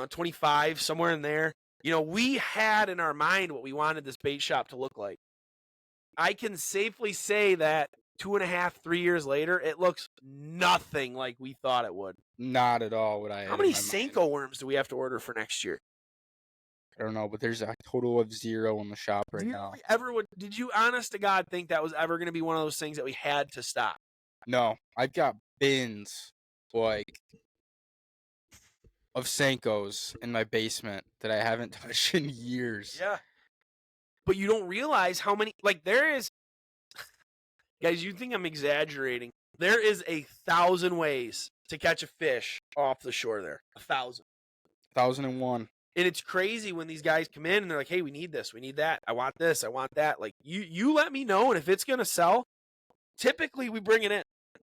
25, somewhere in there. We had in our mind what we wanted this bait shop to look like. I can safely say that 2.5, 3 years later, it looks nothing like we thought it would. Not at all what I How had many in my mind. Senko worms do we have to order for next year? I don't know, but there's a total of 0 in the shop right now. Did you honest to God think that was ever going to be one of those things that we had to stop? No, I've got bins like of Senkos in my basement that I haven't touched in years. Yeah. But you don't realize how many, like there is, guys, you think I'm exaggerating. There is 1,000 ways to catch a fish off the shore there. 1,000. 1001. And it's crazy when these guys come in and they're like, hey, we need this, we need that. I want this, I want that. Like, you let me know, and if it's going to sell, typically we bring it in.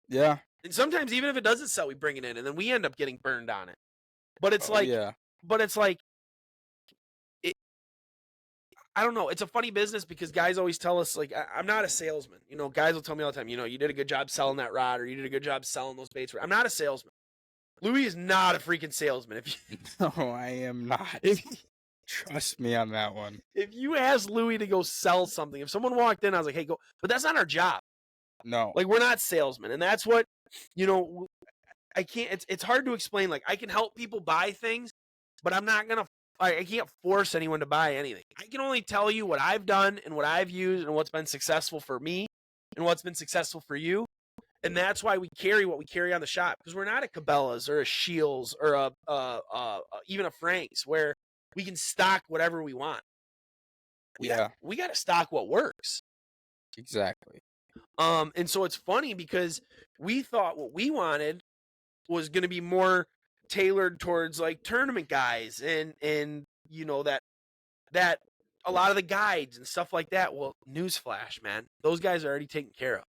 Yeah. And sometimes even if it doesn't sell, we bring it in, and then we end up getting burned on it. But it's Yeah. I don't know. It's a funny business because guys always tell us, like, I'm not a salesman. You know, guys will tell me all the time, you did a good job selling that rod, or you did a good job selling those baits. I'm not a salesman. Louie is not a freaking salesman. No, I am not. Trust me on that one. If you asked Louie to go sell something, if someone walked in, I was like, hey, go. But that's not our job. No. Like, we're not salesmen. And that's what, I can't, it's hard to explain. Like, I can help people buy things, but I'm not going to, I can't force anyone to buy anything. I can only tell you what I've done and what I've used and what's been successful for me and what's been successful for you. And that's why we carry what we carry on the shop, because we're not a Cabela's or a Shields or even a Frank's where we can stock whatever we want. We got to stock what works. Exactly. And so it's funny because we thought what we wanted was going to be more tailored towards like tournament guys and that a lot of the guides and stuff like that. Well, newsflash, man, those guys are already taken care of.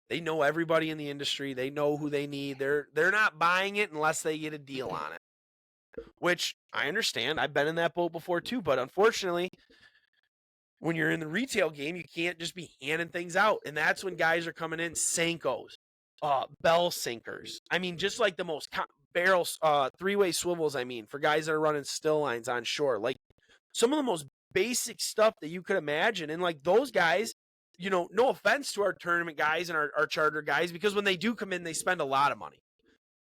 They know everybody in the industry. They know who they need. They're not buying it unless they get a deal on it, which I understand. I've been in that boat before too, but unfortunately, when you're in the retail game, you can't just be handing things out. And that's when guys are coming in, Senkos, bell sinkers. I mean, just like the most barrels, three-way swivels, I mean, for guys that are running still lines on shore. Like some of the most basic stuff that you could imagine. And like those guys, no offense to our tournament guys and our charter guys, because when they do come in, they spend a lot of money.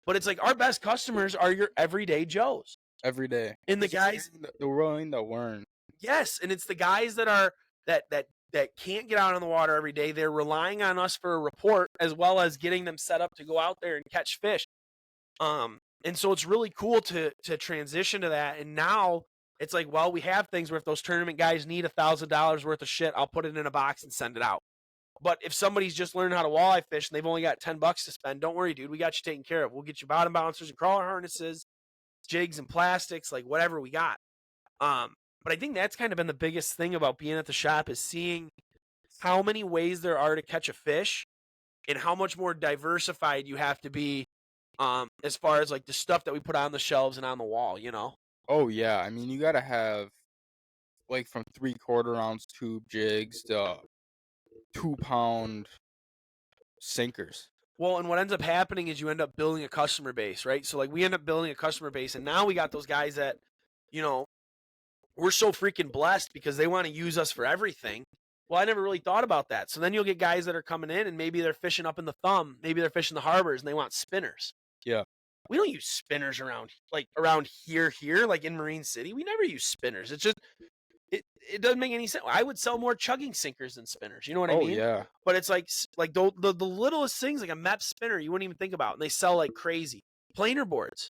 But it's like our best customers are your everyday Joes. Every day. And the guys, they're willing to learn. Yes, and it's the guys that are that can't get out on the water every day. They're relying on us for a report as well as getting them set up to go out there and catch fish. And so it's really cool to transition to that. And now it's like, well, we have things where if those tournament guys need $1,000 worth of shit, I'll put it in a box and send it out. But if somebody's just learning how to walleye fish and they've only got $10 to spend, don't worry, dude. We got you taken care of. We'll get you bottom bouncers and crawler harnesses, jigs and plastics, like whatever we got. But I think that's kind of been the biggest thing about being at the shop is seeing how many ways there are to catch a fish and how much more diversified you have to be as far as like the stuff that we put on the shelves and on the wall, Oh, yeah. I mean, you got to have like from 3/4 ounce tube jigs to 2-pound sinkers. Well, and what ends up happening is you end up building a customer base, right? So like we end up building a customer base, and now we got those guys that, we're so freaking blessed because they want to use us for everything. Well, I never really thought about that. So then you'll get guys that are coming in and maybe they're fishing up in the Thumb, maybe they're fishing the harbors and they want spinners. Yeah. We don't use spinners around here, like in Marine City. We never use spinners. It's just, it doesn't make any sense. I would sell more chugging sinkers than spinners. You know what I mean? Oh, yeah. But it's like the littlest things, like a MEP spinner, you wouldn't even think about. And they sell like crazy. Planer boards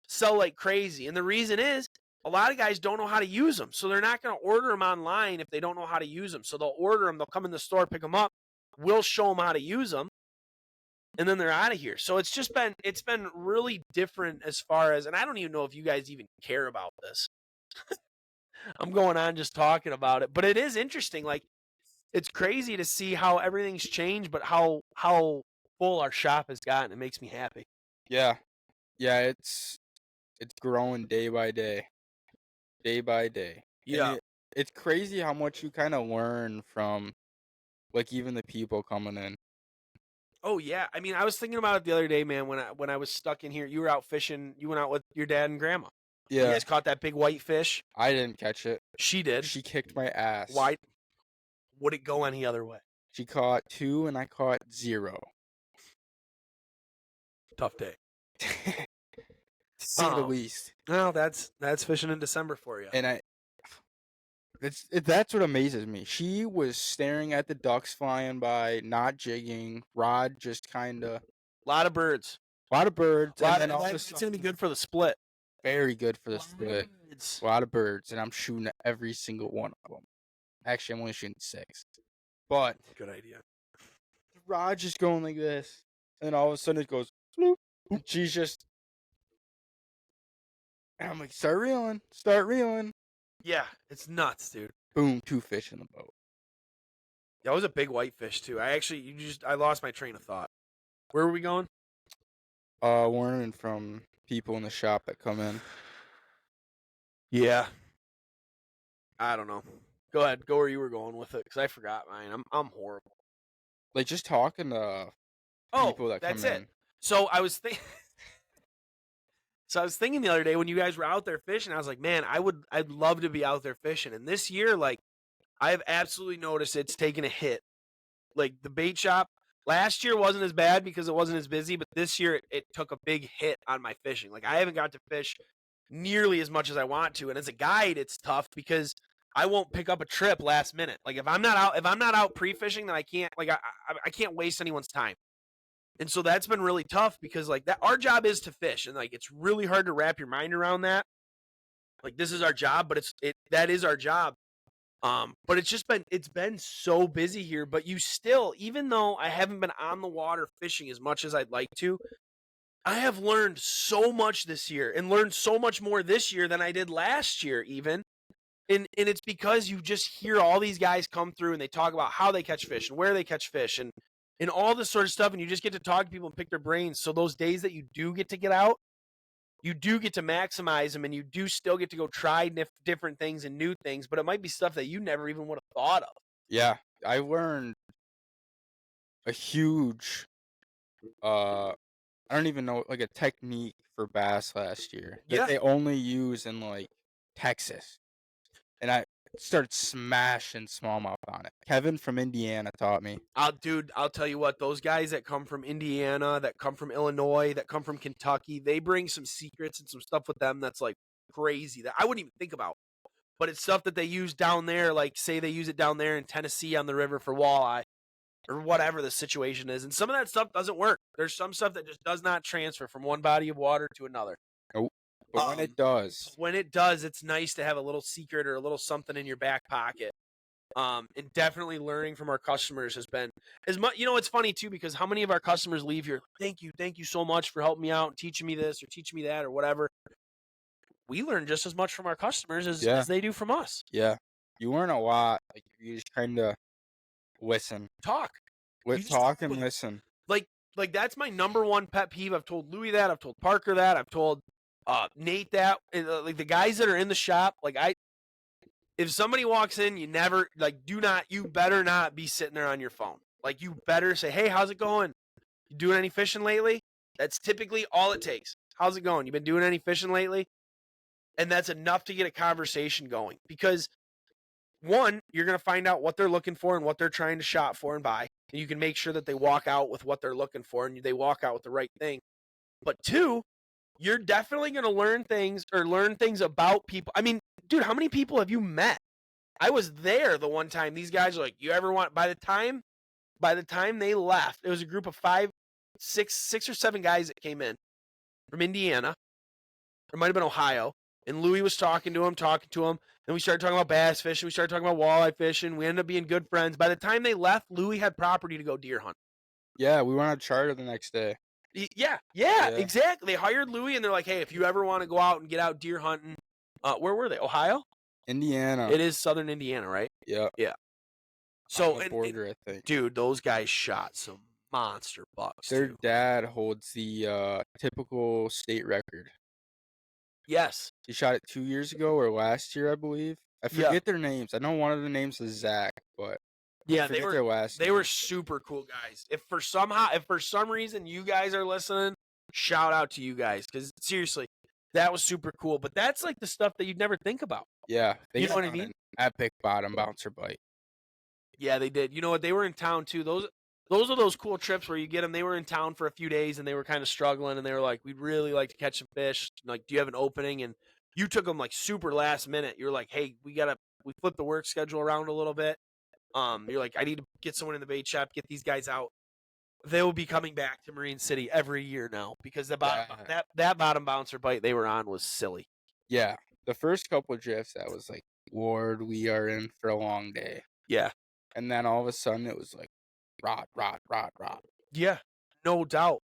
sell like crazy. And the reason is a lot of guys don't know how to use them. So they're not going to order them online if they don't know how to use them. So they'll order them. They'll come in the store, pick them up. We'll show them how to use them. And then they're out of here. So it's been really different as far as, and I don't even know if you guys even care about this. I'm going on just talking about it, but it is interesting. Like it's crazy to see how everything's changed, but how full our shop has gotten. It makes me happy. Yeah. Yeah. It's growing day by day. Day by day. Yeah. It's crazy how much you kind of learn from like even the people coming in. Oh yeah, I mean, I was thinking about it the other day, man. When I was stuck in here, you were out fishing. You went out with your dad and grandma. Yeah. You guys caught that big white fish. I didn't catch it. She did. She kicked my ass. Why? Would it go any other way? She caught 2 and I caught 0. Tough day. To say the least. No, that's fishing in December for you. And that's what amazes me. She was staring at the ducks flying by, not jigging, rod just kind of. A lot of birds. A lot of birds. And then it's going to be good for the split. Very good for the split. A lot of birds. And I'm shooting at every single one of them. Actually, I'm only shooting 6. But. Good idea. The rod just going like this. And then all of a sudden it goes. Bloop, and she's just. And I'm like, start reeling. Start reeling. Yeah, it's nuts, dude. Boom, 2 fish in the boat. That was a big whitefish too. I lost my train of thought. Where were we going? Learning from people in the shop that come in. Yeah. I don't know. Go ahead. Go where you were going with it, because I forgot mine. I'm horrible. Like, just talking to people that come in. So I was thinking. So I was thinking the other day when you guys were out there fishing, I was like, man, I'd love to be out there fishing. And this year, like, I've absolutely noticed it's taken a hit. Like, the bait shop last year wasn't as bad because it wasn't as busy, but this year it took a big hit on my fishing. Like, I haven't got to fish nearly as much as I want to. And as a guide, it's tough because I won't pick up a trip last minute. Like, if I'm not out pre-fishing, then I can't, like, I can't waste anyone's time. And so that's been really tough because, like, that our job is to fish, and, like, it's really hard to wrap your mind around that. Like, this is our job, but that is our job. But it's been so busy here, but you still, even though I haven't been on the water fishing as much as I'd like to, I have learned so much this year and learned so much more this year than I did last year even. And it's because you just hear all these guys come through and they talk about how they catch fish and where they catch fish and all this sort of stuff, and you just get to talk to people and pick their brains. So those days that you do get to get out, you do get to maximize them, and you do still get to go try different things and new things, but it might be stuff that you never even would have thought of. Yeah, I learned a huge, I don't even know, like, a technique for bass last year that they only use in, like, Texas. And I started smashing smallmouth on it. Kevin from Indiana taught me. I'll tell you what, those guys that come from Indiana, that come from Illinois, that come from Kentucky, they bring some secrets and some stuff with them that's, like, crazy that I wouldn't even think about. But it's stuff that they use down there, like, say they use it down there in Tennessee on the river for walleye or whatever the situation is. And some of that stuff doesn't work. There's some stuff that just does not transfer from one body of water to another. Nope. But when it does, it's nice to have a little secret or a little something in your back pocket. And definitely learning from our customers has been as much. You know, it's funny too, because how many of our customers leave here? Thank you so much for helping me out and teaching me this or teaching me that or whatever. We learn just as much from our customers as they do from us. Yeah, you learn a lot. Like, you just kind of listen, talk and listen. Like that's my number one pet peeve. I've told Louie that. I've told Parker that. I've told Nate that. Like, the guys that are in the shop, like, if somebody walks in, you better not be sitting there on your phone. Like, you better say, hey, how's it going? You doing any fishing lately? That's typically all it takes. How's it going? You been doing any fishing lately? And that's enough to get a conversation going, because one, you're going to find out what they're looking for and what they're trying to shop for and buy. And you can make sure that they walk out with what they're looking for and they walk out with the right thing. But two, you're definitely going to learn things about people. I mean, dude, how many people have you met? I was there the one time. These guys are like, you ever want, by the time they left, it was a group of six or seven guys that came in from Indiana. It might have been Ohio. And Louie was talking to him. And we started talking about bass fishing. We started talking about walleye fishing. We ended up being good friends. By the time they left, Louie had property to go deer hunt. Yeah, we went on charter the next day. Yeah, exactly. They hired Louie, and they're like, hey, if you ever want to go out and get out deer hunting, where were they? Ohio? Indiana. It is southern Indiana, right? Yeah. Yeah. So, on the border, I think. Dude, those guys shot some monster bucks. Their dad holds the typical state record. Yes. He shot it 2 years ago or last year, I believe. I forget their names. I know one of the names is Zach, but yeah, I forget their last they name. were super cool guys. If for some reason you guys are listening, shout out to you guys, because seriously, that was super cool. But that's like the stuff that you'd never think about. Yeah, you know what I mean? An epic bottom bouncer bite. Yeah, they did. You know what? They were in town too. Those are those cool trips where you get them. They were in town for a few days and they were kind of struggling and they were like, "We'd really like to catch some fish. Like, do you have an opening?" And you took them like super last minute. You're like, "Hey, we flipped the work schedule around a little bit. You're like, I need to get someone in the bait shop, get these guys out. They will be coming back to Marine City every year now because Yeah. that bottom bouncer bite they were on was silly. Yeah. The first couple of drifts, I was like, Lord, we are in for a long day. Yeah, And then all of a sudden, it was like, rod, rod, rod, rod. yeah, no doubt,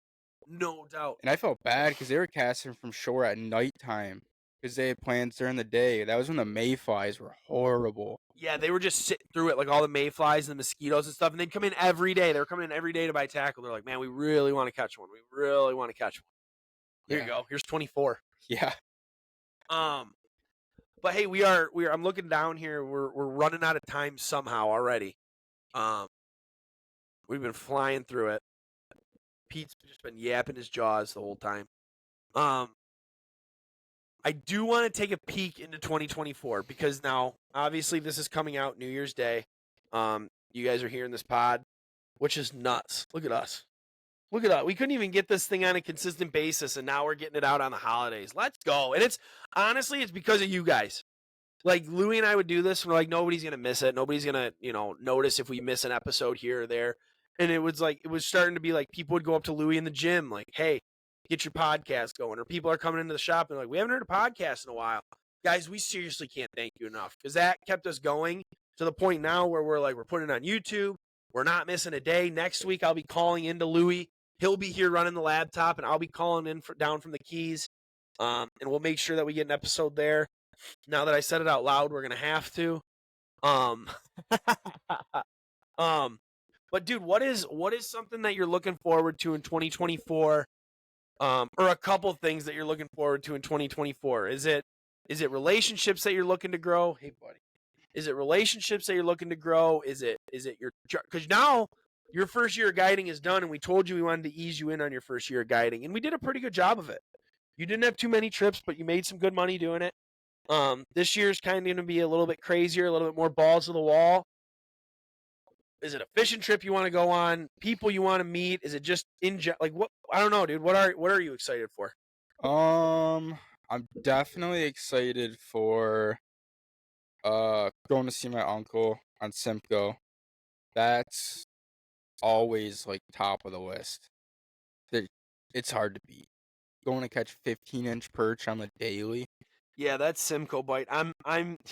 no doubt. And I felt bad because they were casting from shore at nighttime because they had plans during the day. That was when the mayflies were horrible. Yeah, they were just sitting through it, like all the mayflies and the mosquitoes and stuff, and they'd come in every day. They were coming in every day to buy tackle. They're like, "Man, we really want to catch one. We really want to catch one." Here you Yeah. go. Here's 24. Yeah. Um, but hey, we are. I'm looking down here. We're running out of time somehow already. Um, we've been flying through it. Pete's just been yapping his jaws the whole time. Um, I do want to take a peek into 2024 because now, obviously, this is coming out New Year's Day. You guys are hearing this pod, which is nuts. Look at us. Look at that. We couldn't even get this thing on a consistent basis, and now we're getting it out on the holidays. Let's go. And it's honestly, it's because of you guys. Like Louie and I would do this. We're like, nobody's gonna miss it. Nobody's gonna, notice if we miss an episode here or there. And it was starting to be like people would go up to Louie in the gym, like, hey, get your podcast going. Or people are coming into the shop and they're like, we haven't heard a podcast in a while. Guys, we seriously can't thank you enough because that kept us going to the point now where we're putting it on YouTube. We're not missing a day. Next week I'll be calling into Louie. He'll be here running the laptop, and I'll be calling in down from the Keys. And we'll make sure that we get an episode there. Now that I said it out loud, we're gonna have to. Um, but dude, what is something that you're looking forward to in 2024? Or a couple things that you're looking forward to in 2024? Is it relationships that you're looking to grow? Hey, buddy. Is it relationships that you're looking to grow? Is it your, because now your first year of guiding is done, and we told you we wanted to ease you in on your first year of guiding, and we did a pretty good job of it. You didn't have too many trips, but you made some good money doing it. This year's kind of going to be a little bit crazier, a little bit more balls to the wall. Is it a fishing trip you want to go on? People you want to meet? Is it just like what? I don't know, dude. What are you excited for? I'm definitely excited for going to see my uncle on Simcoe. That's always like top of the list. It's hard to beat. Going to catch 15-inch perch on the daily. Yeah, that's Simcoe bite. I'm.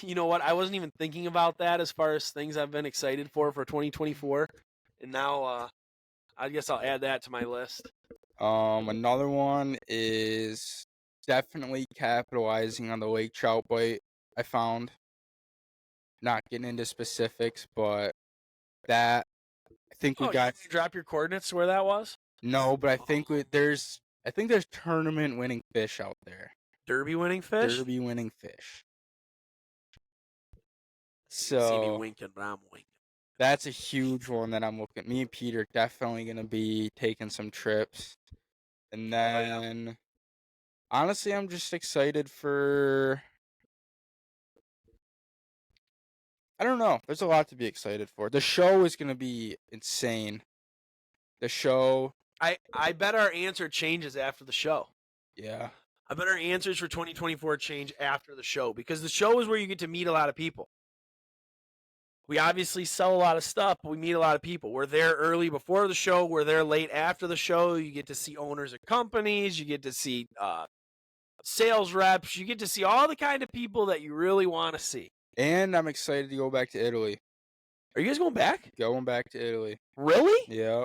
You know what? I wasn't even thinking about that as far as things I've been excited for 2024, and now I guess I'll add that to my list. Another one is definitely capitalizing on the lake trout bite I found. Not getting into specifics, but that I think we got. You drop your coordinates to where that was? No, but I think there's tournament winning fish out there. Derby winning fish. Derby winning fish. You see me So winking, but I'm winking. that's a huge one that I'm looking. Me and Peter definitely gonna be taking some trips, and then honestly, I'm just excited for. I don't know. There's a lot to be excited for. The show is gonna be insane. The show. I bet our answer changes after the show. Yeah. I bet our answers for 2024 change after the show because the show is where you get to meet a lot of people. We obviously sell a lot of stuff, but we meet a lot of people. We're there early before the show. We're there late after the show. You get to see owners of companies. You get to see sales reps. You get to see all the kind of people that you really want to see. And I'm excited to go back to Italy. Are you guys going back? Going back to Italy. Really? Yeah.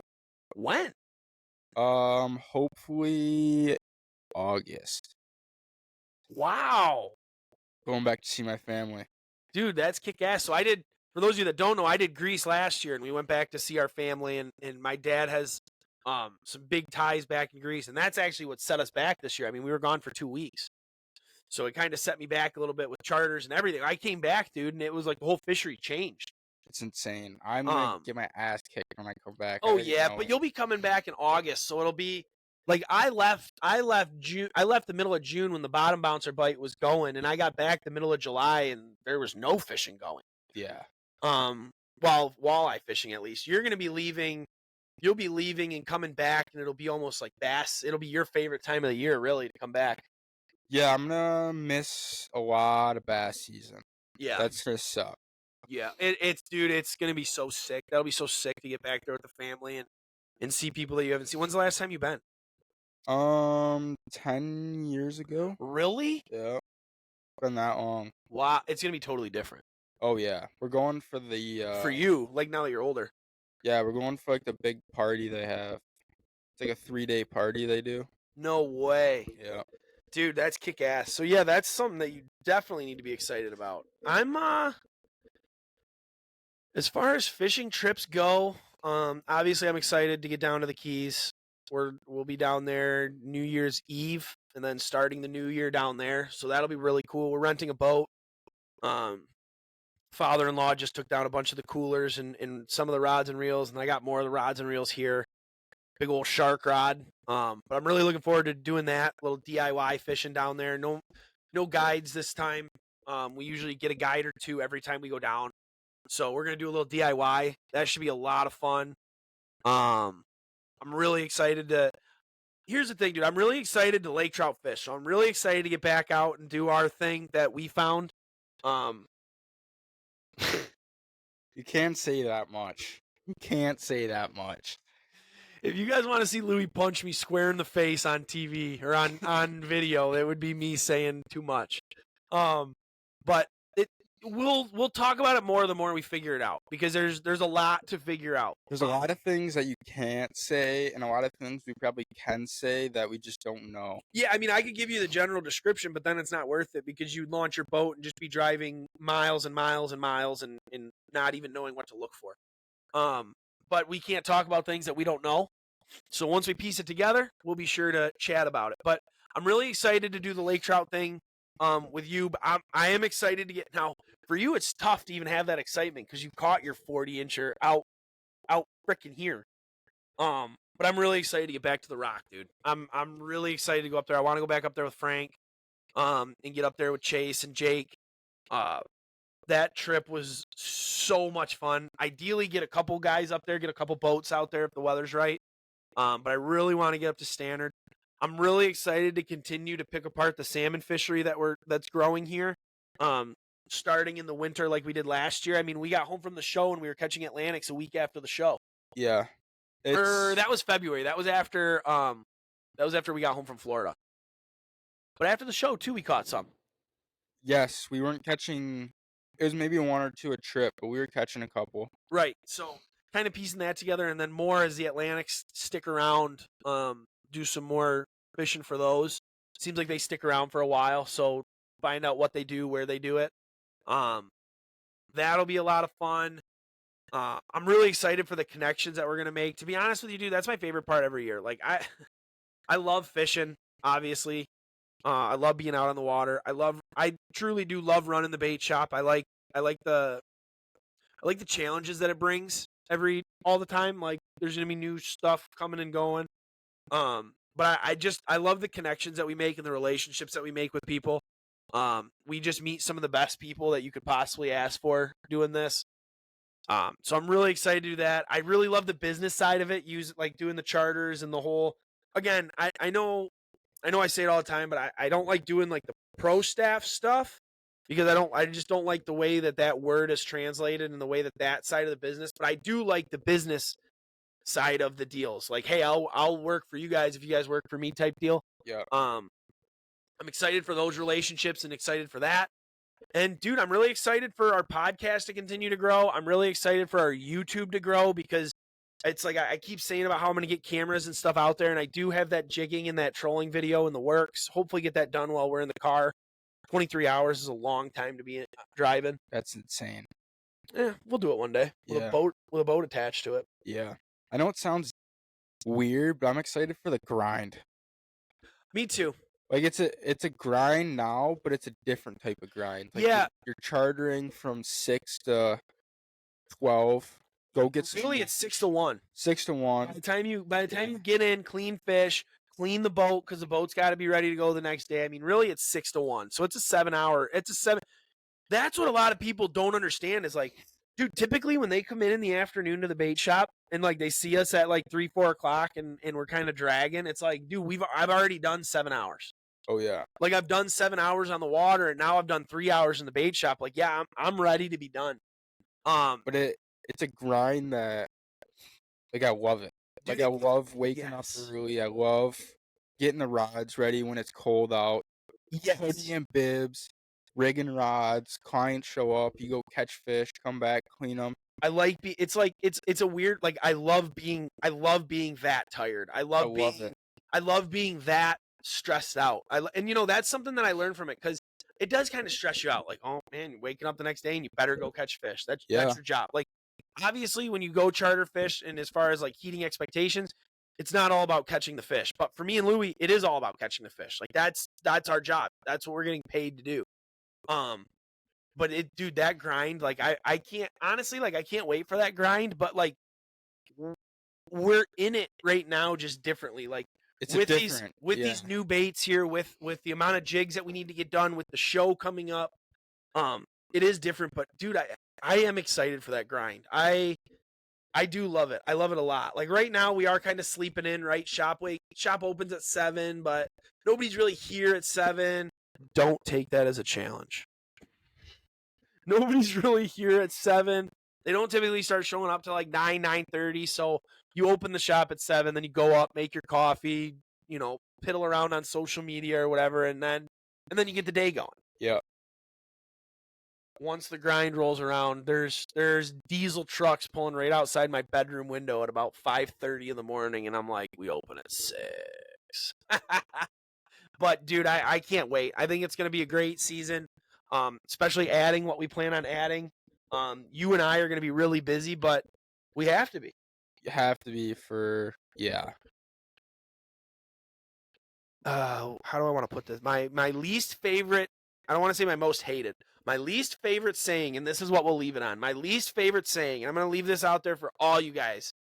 When? Hopefully August. Wow. Going back to see my family. Dude, that's kick ass. So for those of you that don't know, I did Greece last year and we went back to see our family and my dad has some big ties back in Greece, and that's actually what set us back this year. I mean, we were gone for 2 weeks. So it kind of set me back a little bit with charters and everything. I came back, dude, and it was like the whole fishery changed. It's insane. I'm gonna get my ass kicked when I come back. Oh yeah, but you'll be coming back in August, so it'll be like I left the middle of June when the bottom bouncer bite was going, and I got back the middle of July and there was no fishing going. Yeah. well, walleye fishing at least. You're going to be leaving. You'll be leaving and coming back, and it'll be almost like bass. It'll be your favorite time of the year, really, to come back. Yeah, I'm gonna miss a lot of bass season. Yeah, That's gonna suck. yeah. Dude, it's going to be so sick. That'll be so sick to get back there with the family and see people that you haven't seen. When's the last time you've been? 10 years ago. Really? Yeah, been that long. Wow, it's going to be totally different Oh yeah, we're going for the for you. Like now that you're older. yeah, we're going for like the big party they have. It's like a 3-day party they do. No way. Yeah. Dude, that's kick ass. So yeah, that's something that you definitely need to be excited about. I'm as far as fishing trips go, obviously I'm excited to get down to the Keys. We'll be down there New Year's Eve and then starting the new year down there. So that'll be really cool. We're renting a boat. Father-in-law just took down a bunch of the coolers and some of the rods and reels, and I got more of the rods and reels here. Big old shark rod. But I'm really looking forward to doing that. A little DIY fishing down there. No guides this time. We usually get a guide or two every time we go down. So we're gonna do a little DIY. That should be a lot of fun. I'm really excited to. Here's the thing, dude. I'm really excited to lake trout fish. So I'm really excited to get back out and do our thing that we found. You can't say that much. You can't say that much. If you guys want to see Louie punch me square in the face on TV or on video, it would be me saying too much. But we'll talk about it more the more we figure it out because there's a lot to figure out. There's a lot of things that you can't say and a lot of things we probably can say that we just don't know. Yeah, I mean, I could give you the general description, but then it's not worth it because you'd launch your boat and just be driving miles and miles and miles and not even knowing what to look for. But we can't talk about things that we don't know. So once we piece it together, we'll be sure to chat about it. But I'm really excited to do the lake trout thing with you. But I am excited to get now. For you, it's tough to even have that excitement because you caught your 40-incher out freaking here. But I'm really excited to get back to the Rock, dude. I'm really excited to go up there. I want to go back up there with Frank, and get up there with Chase and Jake. That trip was so much fun. Ideally, get a couple guys up there, get a couple boats out there if the weather's right. But I really want to get up to standard. I'm really excited to continue to pick apart the salmon fishery that's growing here. Starting in the winter like we did last year. I mean, we got home from the show and we were catching Atlantics a week after the show. Yeah. That was February. That was after we got home from Florida. But after the show too, we caught some. Yes, we weren't catching. It was maybe one or two a trip, but we were catching a couple. Right. So kind of piecing that together, and then more as the Atlantics stick around, do some more fishing for those. Seems like they stick around for a while, so find out what they do, where they do it. That'll be a lot of fun. I'm really excited for the connections that we're gonna make. To be honest with you, dude, that's my favorite part every year. Like I love fishing, obviously. I love being out on the water. I truly do love running the bait shop. I like the challenges that it brings all the time. Like there's gonna be new stuff coming and going. But I love the connections that we make and the relationships that we make with people. We just meet some of the best people that you could possibly ask for doing this. So I'm really excited to do that. I really love the business side of it. Like doing the charters and the whole. Again, I know I say it all the time, but I don't like doing like the pro staff stuff because I just don't like the way that word is translated and the way that side of the business. But I do like the business side of the deals. Like, hey, I'll work for you guys if you guys work for me type deal. Yeah. I'm excited for those relationships and excited for that. And dude, I'm really excited for our podcast to continue to grow. I'm really excited for our YouTube to grow because it's like I keep saying about how I'm going to get cameras and stuff out there, and I do have that jigging and that trolling video in the works. Hopefully get that done while we're in the car. 23 hours is a long time to be driving. That's insane. Yeah, we'll do it one day with a boat attached to it. Yeah. I know it sounds weird, but I'm excited for the grind. Me too. Like it's a grind now, but it's a different type of grind. Like yeah. You're chartering from 6 to 12. Go get some. Really, it's 6 to 1. 6 to 1. By the time you get in, clean fish, clean the boat because the boat's got to be ready to go the next day. I mean, really, it's 6 to 1. So it's a 7 hour. That's what a lot of people don't understand is like Dude, typically when they come in the afternoon to the bait shop and like they see us at like 3, 4 o'clock and we're kind of dragging, it's like, dude, I've already done 7 hours. Oh yeah, Like I've done 7 hours on the water and now I've done 3 hours in the bait shop. Like, yeah, I'm ready to be done. but it's a grind that like I love it. Dude, Like I love waking up yes. early. I love getting the rods ready when it's cold out. Yes. Hoodie and bibs, rigging rods. Clients show up. You go catch fish, come back, clean them. I like it's like it's a weird like I love being that tired. I love it. I love being that stressed out. And you know that's something that I learned from it because it does kind of stress you out. Like, oh man, you're waking up the next day and you better go catch fish. That's Yeah, your job. Like obviously when you go charter fish and as far as like heating expectations, it's not all about catching the fish. But for me and Louie, it is all about catching the fish. Like that's our job. That's what we're getting paid to do. But dude, that grind, like I can't honestly, like I can't wait for that grind. But like we're in it right now, just differently. Like it's with different. these new baits here, with the amount of jigs that we need to get done, with the show coming up, it is different. But dude, I am excited for that grind. I do love it. I love it a lot. Like right now, we are kind of sleeping in. Right, shop opens at 7, but nobody's really here at 7. Don't take that as a challenge. Nobody's really here at 7. They don't typically start showing up till like 9:30. So you open the shop at 7, then you go up, make your coffee, you know, piddle around on social media or whatever, and then you get the day going. Yeah. Once the grind rolls around, there's diesel trucks pulling right outside my bedroom window at about 5:30 in the morning, and I'm like, we open at 6. But dude, I can't wait. I think it's going to be a great season. Especially adding what we plan on adding. You and I are going to be really busy, but we have to be. You have to be for How do I want to put this? My least favorite. I don't want to say my most hated. My least favorite saying, and this is what we'll leave it on. My least favorite saying, and I'm going to leave this out there for all you guys.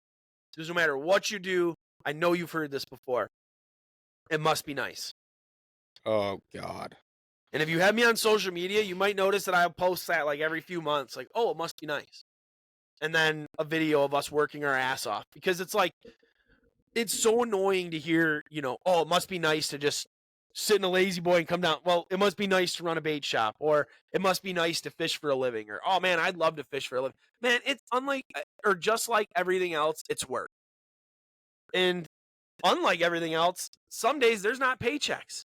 Because no matter what you do, I know you've heard this before. It must be nice. Oh God. And if you have me on social media, you might notice that I'll post that like every few months, like, oh, it must be nice. And then a video of us working our ass off. Because it's like, it's so annoying to hear, you know, oh, it must be nice to just sit in a lazy boy and come down. Well, it must be nice to run a bait shop. Or it must be nice to fish for a living. Or, oh man, I'd love to fish for a living. Man, it's unlike, or just like everything else, it's work. And unlike everything else, some days there's not paychecks.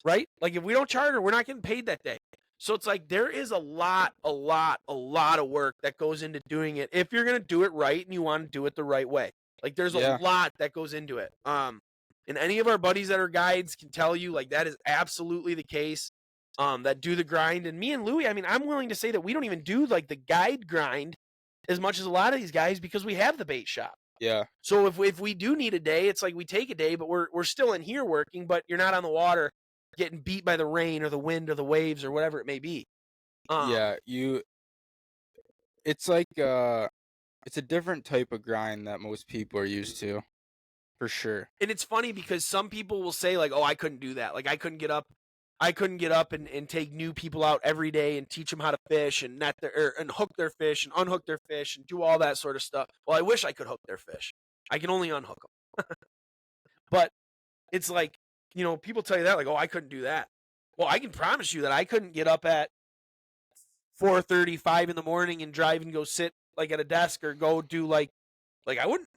Right? Like if we don't charter, we're not getting paid that day. So it's like there is a lot of work that goes into doing it. If you're gonna do it right and you want to do it the right way, like there's a lot that goes into it. And any of our buddies that are guides can tell you like that is absolutely the case. That do the grind. And me and Louie, I mean, I'm willing to say that we don't even do like the guide grind as much as a lot of these guys because we have the bait shop. Yeah. So if we do need a day, it's like we take a day, but we're still in here working, but you're not on the water getting beat by the rain or the wind or the waves or whatever it may be. Yeah, it's like it's a different type of grind that most people are used to, for sure. And it's funny because some people will say like, "Oh, I couldn't do that. Like I couldn't get up and take new people out every day and teach them how to fish and and hook their fish and unhook their fish and do all that sort of stuff." Well, I wish I could hook their fish. I can only unhook them. But it's like, you know, people tell you that like, "Oh, I couldn't do that." Well, I can promise you that I couldn't get up at 4:35 in the morning and drive and go sit like at a desk or go do like I wouldn't.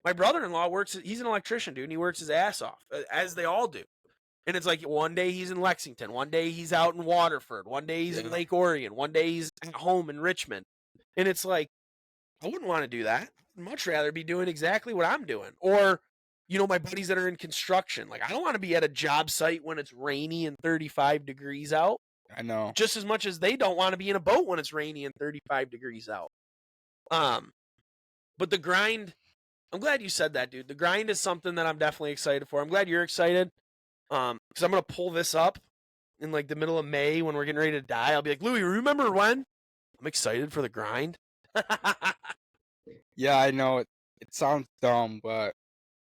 My brother-in-law works. He's an electrician, dude, and he works his ass off, as they all do. And it's like one day he's in Lexington, one day he's out in Waterford, one day he's in Lake Orion, one day he's at home in Richmond. And it's like, I wouldn't want to do that. I'd much rather be doing exactly what I'm doing. Or, you know, my buddies that are in construction. Like, I don't want to be at a job site when it's rainy and 35 degrees out. I know. Just as much as they don't want to be in a boat when it's rainy and 35 degrees out. But the grind, I'm glad you said that, dude. The grind is something that I'm definitely excited for. I'm glad you're excited. Because I'm going to pull this up in like the middle of May when we're getting ready to die. I'll be like, Louie, remember when? I'm excited for the grind. Yeah, I know it sounds dumb, but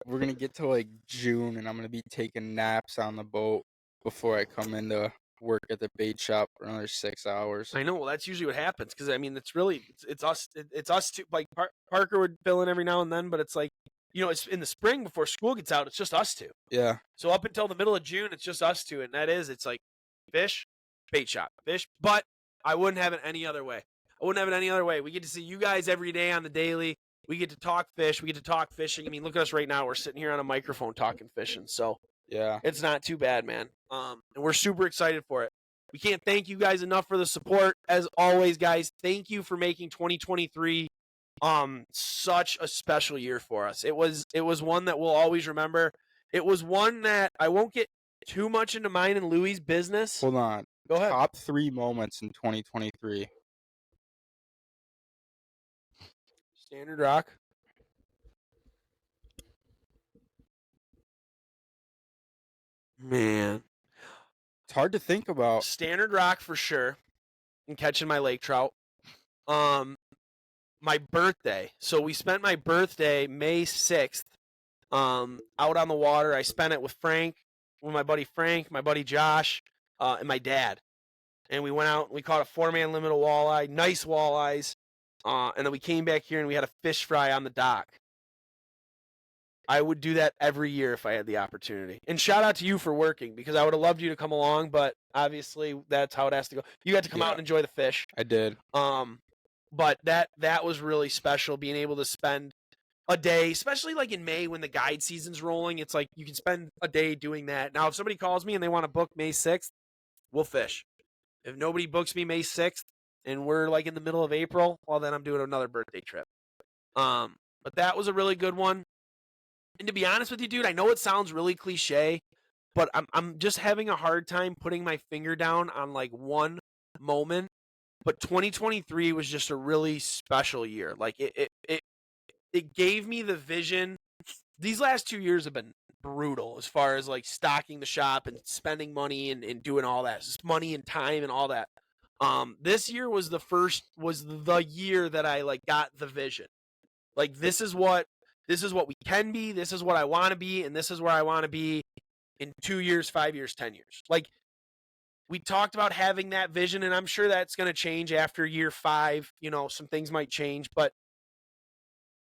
we're going to get to like June and I'm going to be taking naps on the boat before I come into work at the bait shop for another 6 hours. I know. Well, that's usually what happens because I mean, it's really it's us. It's us too. Like Parker would fill in every now and then, but it's like it's in the spring before school gets out. It's just us two. Yeah. So up until the middle of June, it's just us two, and it's like fish, bait shop, fish. But I wouldn't have it any other way. I wouldn't have it any other way. We get to see you guys every day on the daily. We get to talk fish. We get to talk fishing. I mean, look at us right now. We're sitting here on a microphone talking fishing. So Yeah. it's not too bad, man. And we're super excited for it. We can't thank you guys enough for the support. As always, guys, thank you for making 2023 such a special year for us. It was one that we'll always remember. It was one that I won't get too much into mine and Louie's business. Hold on. Go ahead. Top 3 moments in 2023. Standard Rock. Man. It's hard to think about. Standard Rock for sure. And catching my lake trout. My birthday. So we spent my birthday May 6th out on the water. I spent it with my buddy Frank, my buddy Josh, and my dad. And we went out and we caught a 4-man limit of walleye, nice walleyes. And then we came back here and we had a fish fry on the dock. I would do that every year if I had the opportunity. And shout out to you for working because I would have loved you to come along, but obviously that's how it has to go. You got to come out and enjoy the fish. I did. But that was really special, being able to spend a day, especially like in May when the guide season's rolling. It's like you can spend a day doing that. Now, if somebody calls me and they want to book May 6th, we'll fish. If nobody books me May 6th and we're like in the middle of April, well, then I'm doing another birthday trip. But that was a really good one. And to be honest with you, dude, I know it sounds really cliche, but I'm just having a hard time putting my finger down on like one moment. But 2023 was just a really special year. Like it gave me the vision. These last 2 years have been brutal as far as like stocking the shop and spending money and doing all that. Just money and time and all that. This year was the year that I like got the vision. Like this is what we can be, this is what I want to be, and this is where I want to be in 2 years, 5 years, 10 years. Like we talked about having that vision, and I'm sure that's going to change after year 5. Some things might change, but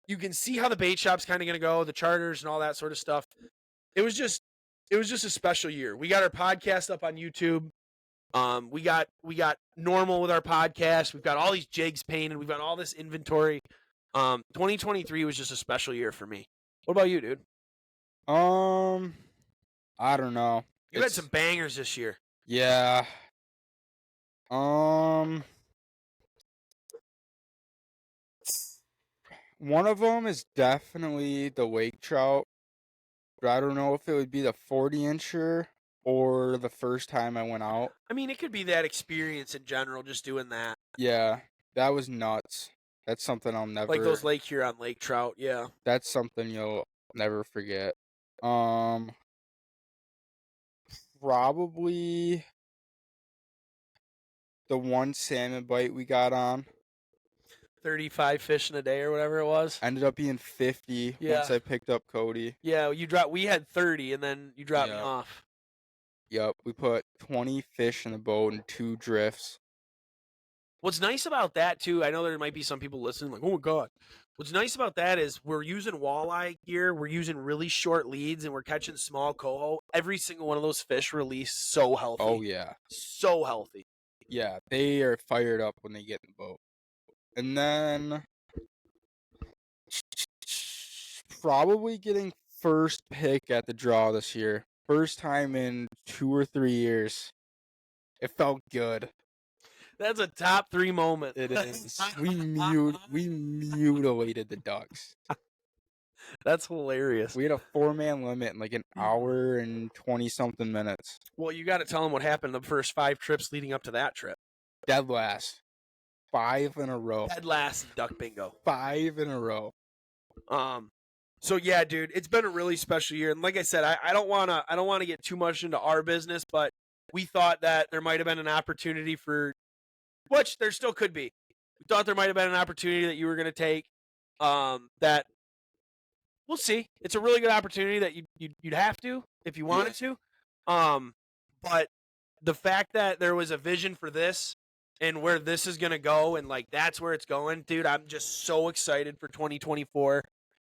you can see how the bait shop's kind of going to go, the charters and all that sort of stuff. It was just a special year. We got our podcast up on YouTube. We got normal with our podcast. We've got all these jigs painted. We've got all this inventory. 2023 was just a special year for me. What about you, dude? I don't know. You had some bangers this year. Yeah. One of them is definitely the wake trout, but I don't know if it would be the 40-incher or the first time I went out. I mean, it could be that experience in general, just doing that. Yeah, that was nuts. That's something I'll never... Like those Lake Huron lake trout, yeah. That's something you'll never forget. Probably the one salmon bite we got on. 35 fish in a day or whatever it was. Ended up being 50 once I picked up Cody. Yeah, we had 30 and then you dropped me off. Yep, we put 20 fish in the boat and 2 drifts. What's nice about that, too, I know there might be some people listening like, oh, my God. What's nice about that is we're using walleye gear, we're using really short leads, and we're catching small coho. Every single one of those fish release so healthy. Oh, yeah. So healthy. Yeah, they are fired up when they get in the boat. And then probably getting first pick at the draw this year. First time in 2 or 3 years. It felt good. That's a top 3 moment. It is. We mutilated the ducks. That's hilarious. We had a 4-man limit in like an hour and 20-something minutes. Well, you got to tell them what happened the first 5 trips leading up to that trip. Dead last. 5 in a row. Dead last duck bingo. 5 in a row. So yeah, dude, it's been a really special year. And like I said, I don't wanna get too much into our business, but we thought that there might have been an opportunity for, which there still could be. We thought there might have been an opportunity that you were gonna take. That we'll see. It's a really good opportunity that you'd have to if you wanted to. But the fact that there was a vision for this and where this is going to go, and like that's where it's going, dude, I'm just so excited for 2024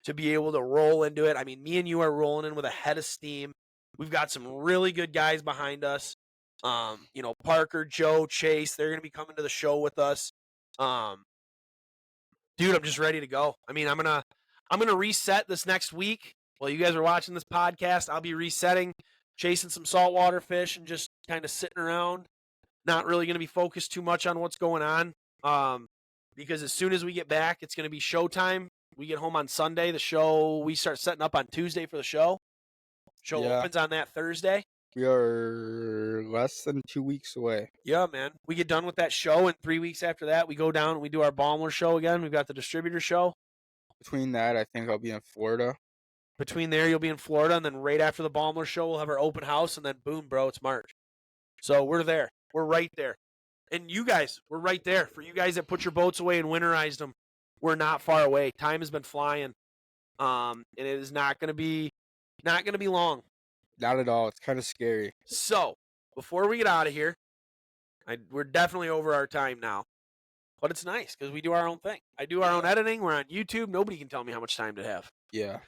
to be able to roll into it. I mean, me and you are rolling in with a head of steam. We've got some really good guys behind us. You know, Parker, Joe, Chase, they're going to be coming to the show with us. Dude, I'm just ready to go. I mean, I'm gonna reset this next week. While you guys are watching this podcast, I'll be resetting, chasing some saltwater fish, and just kind of sitting around. Not really gonna be focused too much on what's going on. Because as soon as we get back, it's gonna be showtime. We get home on Sunday. The show, we start setting up on Tuesday for the show. Show opens on that Thursday. We are less than 2 weeks away. Yeah, man. We get done with that show, and 3 weeks after that, we go down and we do our Baumler show again. We've got the distributor show. Between that, I think I'll be in Florida. Between there, you'll be in Florida, and then right after the Baumler show, we'll have our open house, and then boom, bro, it's March. So we're there. We're right there. And you guys, we're right there. For you guys that put your boats away and winterized them, we're not far away. Time has been flying. And it is not going to be long. Not at all. It's kind of scary. So, before we get out of here, we're definitely over our time now. But it's nice because we do our own thing. I do our own editing. We're on YouTube. Nobody can tell me how much time to have. Yeah.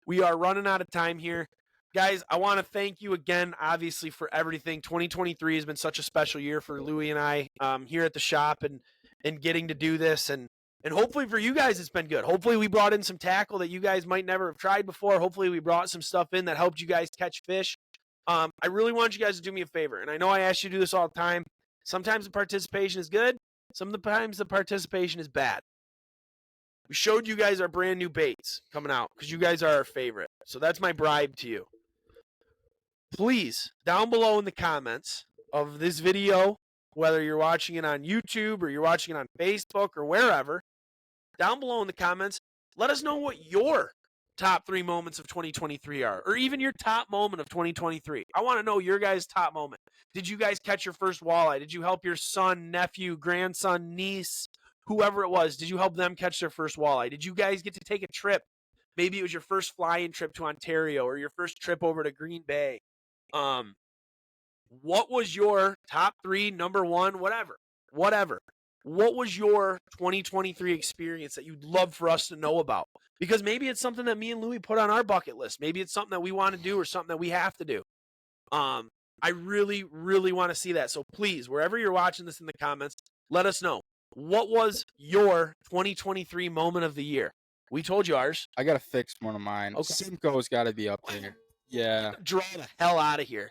We are running out of time here. Guys, I want to thank you again, obviously, for everything. 2023 has been such a special year for Louie and I here at the shop and getting to do this. And hopefully for you guys, it's been good. Hopefully we brought in some tackle that you guys might never have tried before. Hopefully we brought some stuff in that helped you guys catch fish. I really want you guys to do me a favor. And I know I ask you to do this all the time. Sometimes the participation is good. Sometimes the participation is bad. We showed you guys our brand new baits coming out because you guys are our favorite. So that's my bribe to you. Please, down below in the comments of this video, whether you're watching it on YouTube or you're watching it on Facebook or wherever, down below in the comments, let us know what your top 3 moments of 2023 are, or even your top moment of 2023. I want to know your guys' top moment. Did you guys catch your first walleye? Did you help your son, nephew, grandson, niece, whoever it was? Did you help them catch their first walleye? Did you guys get to take a trip? Maybe it was your first fly-in trip to Ontario or your first trip over to Green Bay. What was your top 3, number 1, whatever? What was your 2023 experience that you'd love for us to know about? Because maybe it's something that me and Louie put on our bucket list. Maybe it's something that we want to do or something that we have to do. I really, really want to see that. So please, wherever you're watching this in the comments, let us know. What was your 2023 moment of the year? We told you ours. I got to fix one of mine. Okay. Simcoe's got to be up there. Yeah. Draw the hell out of here.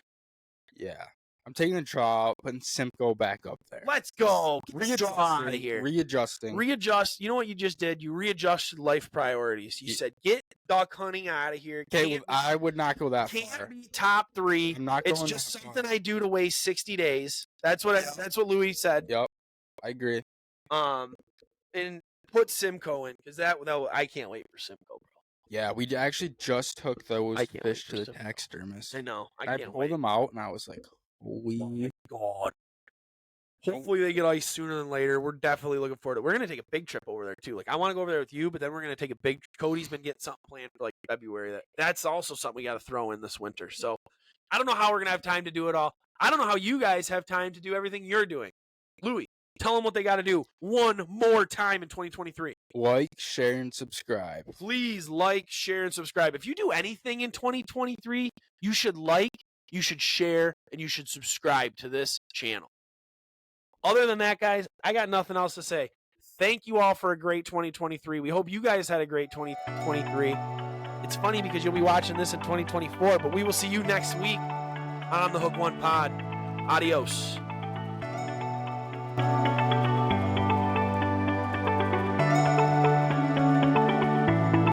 Yeah. I'm taking the draw, putting Simcoe back up there. Let's go. Draw out of here. Readjusting. Readjust. You know what you just did? You readjusted life priorities. You said, get duck hunting out of here. Okay, I would not go that far. Can't be top 3. I'm not going It's just something I do to waste 60 days. That's what Louie said. Yep. I agree. And put Simcoe in because that I can't wait for Simcoe, bro. Yeah, we actually just took those fish to the Simcoe. taxidermist. I know. I pulled them out and I was like, holy God. Hopefully they get ice sooner than later. We're definitely looking forward to it. We're going to take a big trip over there too. Like I want to go over there with you, but then we're going to take a big Cody's been getting something planned for like February. That's also something we got to throw in this winter. So I don't know how we're going to have time to do it all. I don't know how you guys have time to do everything you're doing. Louie, tell them what they got to do one more time in 2023. Like, share, and subscribe. Please like, share, and subscribe. If you do anything in 2023, you should like, you should share, and you should subscribe to this channel. Other than that, guys, I got nothing else to say. Thank you all for a great 2023. We hope you guys had a great 2023. It's funny because you'll be watching this in 2024, but we will see you next week on the Hook One Pod. Adios.